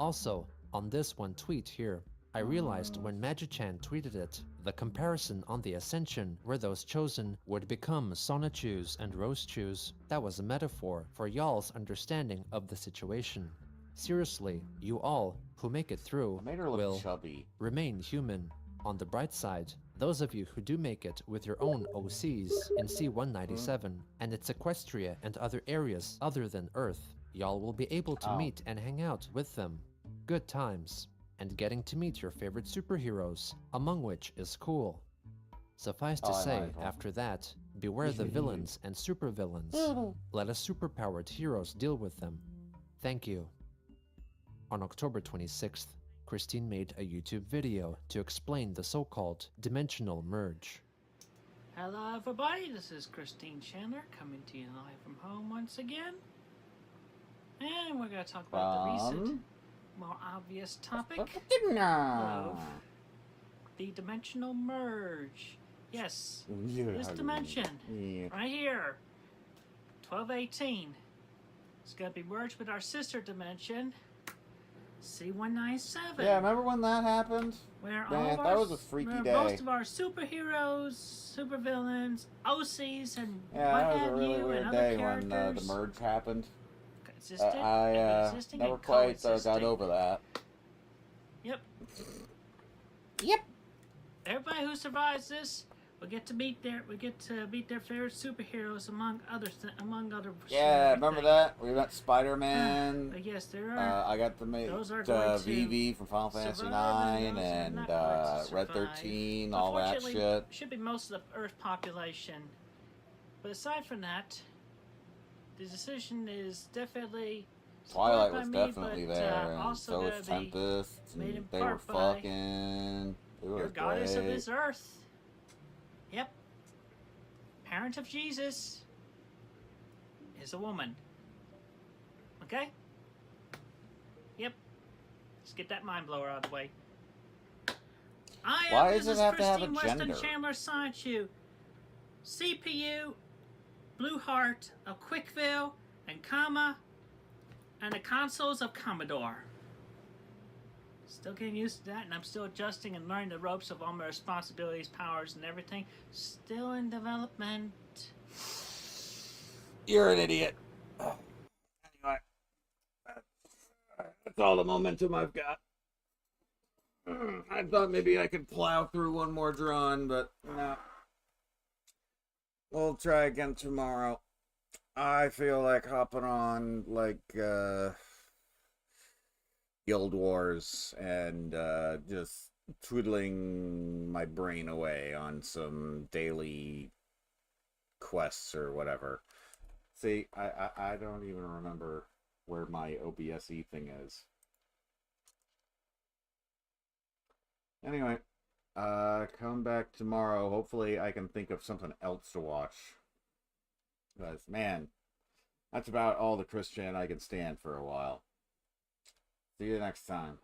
Also, on this one tweet here, I realized when Magichan tweeted it, the comparison on the Ascension where those chosen would become Sonichus and Roastchus, that was a metaphor for y'all's understanding of the situation. Seriously, you all, who make it through, I made her look will chubby. remain human. On the bright side, those of you who do make it with your own OCs in C-197 and its Equestria and other areas other than Earth, y'all will be able to meet and hang out with them. Good times. And getting to meet your favorite superheroes, among which is cool. Suffice to Oh, I say, might as well. after that, Beware the villains and supervillains. Let us superpowered heroes deal with them. Thank you. On October 26th, Christine made a YouTube video to explain the so-called dimensional merge. Hello everybody, this is Christine Chandler coming to you live from home once again. And we're going to talk about the recent, more obvious topic of the dimensional merge. Yes, this dimension, right here, 1218, is going to be merged with our sister dimension, C197. Yeah, remember when that happened? Where Man, all of that our, was a freaky where day. most of our superheroes, supervillains, OCs, and Yeah, what that was have a really you, weird and day other when characters the merge happened. existed, I existing, never and quite got coexisting. over that. Yep. Yep. Everybody who survives this will get to meet their favorite superheroes among other Yeah, remember that? We met Spider-Man. But yes, there are. I got to meet those are going to Vivi from Final Fantasy survive, IX and and those are not going to Red survive. 13, all that Unfortunately, shit. should be most of the Earth population. But aside from that, the decision is definitely Twilight supported was by me, definitely but, there, and also so was gonna be Tempest, made and in they were part by fucking. It was your goddess of great. this earth. Yep. Parent of Jesus is a woman. Okay? Yep. Let's get that mind blower out of the way. I am Why does it Mrs. have to have a Christine gender? Weston Chandler Science U. CPU, Blue Heart of Quickville, and Comma, and the consoles of Commodore. Still getting used to that, and I'm still adjusting and learning the ropes of all my responsibilities, powers, and everything. Still in development. You're an idiot. Anyway, that's all the momentum I've got. I thought maybe I could plow through one more drawing, but no. We'll try again tomorrow. I feel like hopping on, like, Guild Wars and just twiddling my brain away on some daily quests or whatever. See, I don't even remember where my OBSE thing is. Anyway, come back tomorrow. Hopefully I can think of something else to watch. Because, man, that's about all the Christian I can stand for a while. See you next time.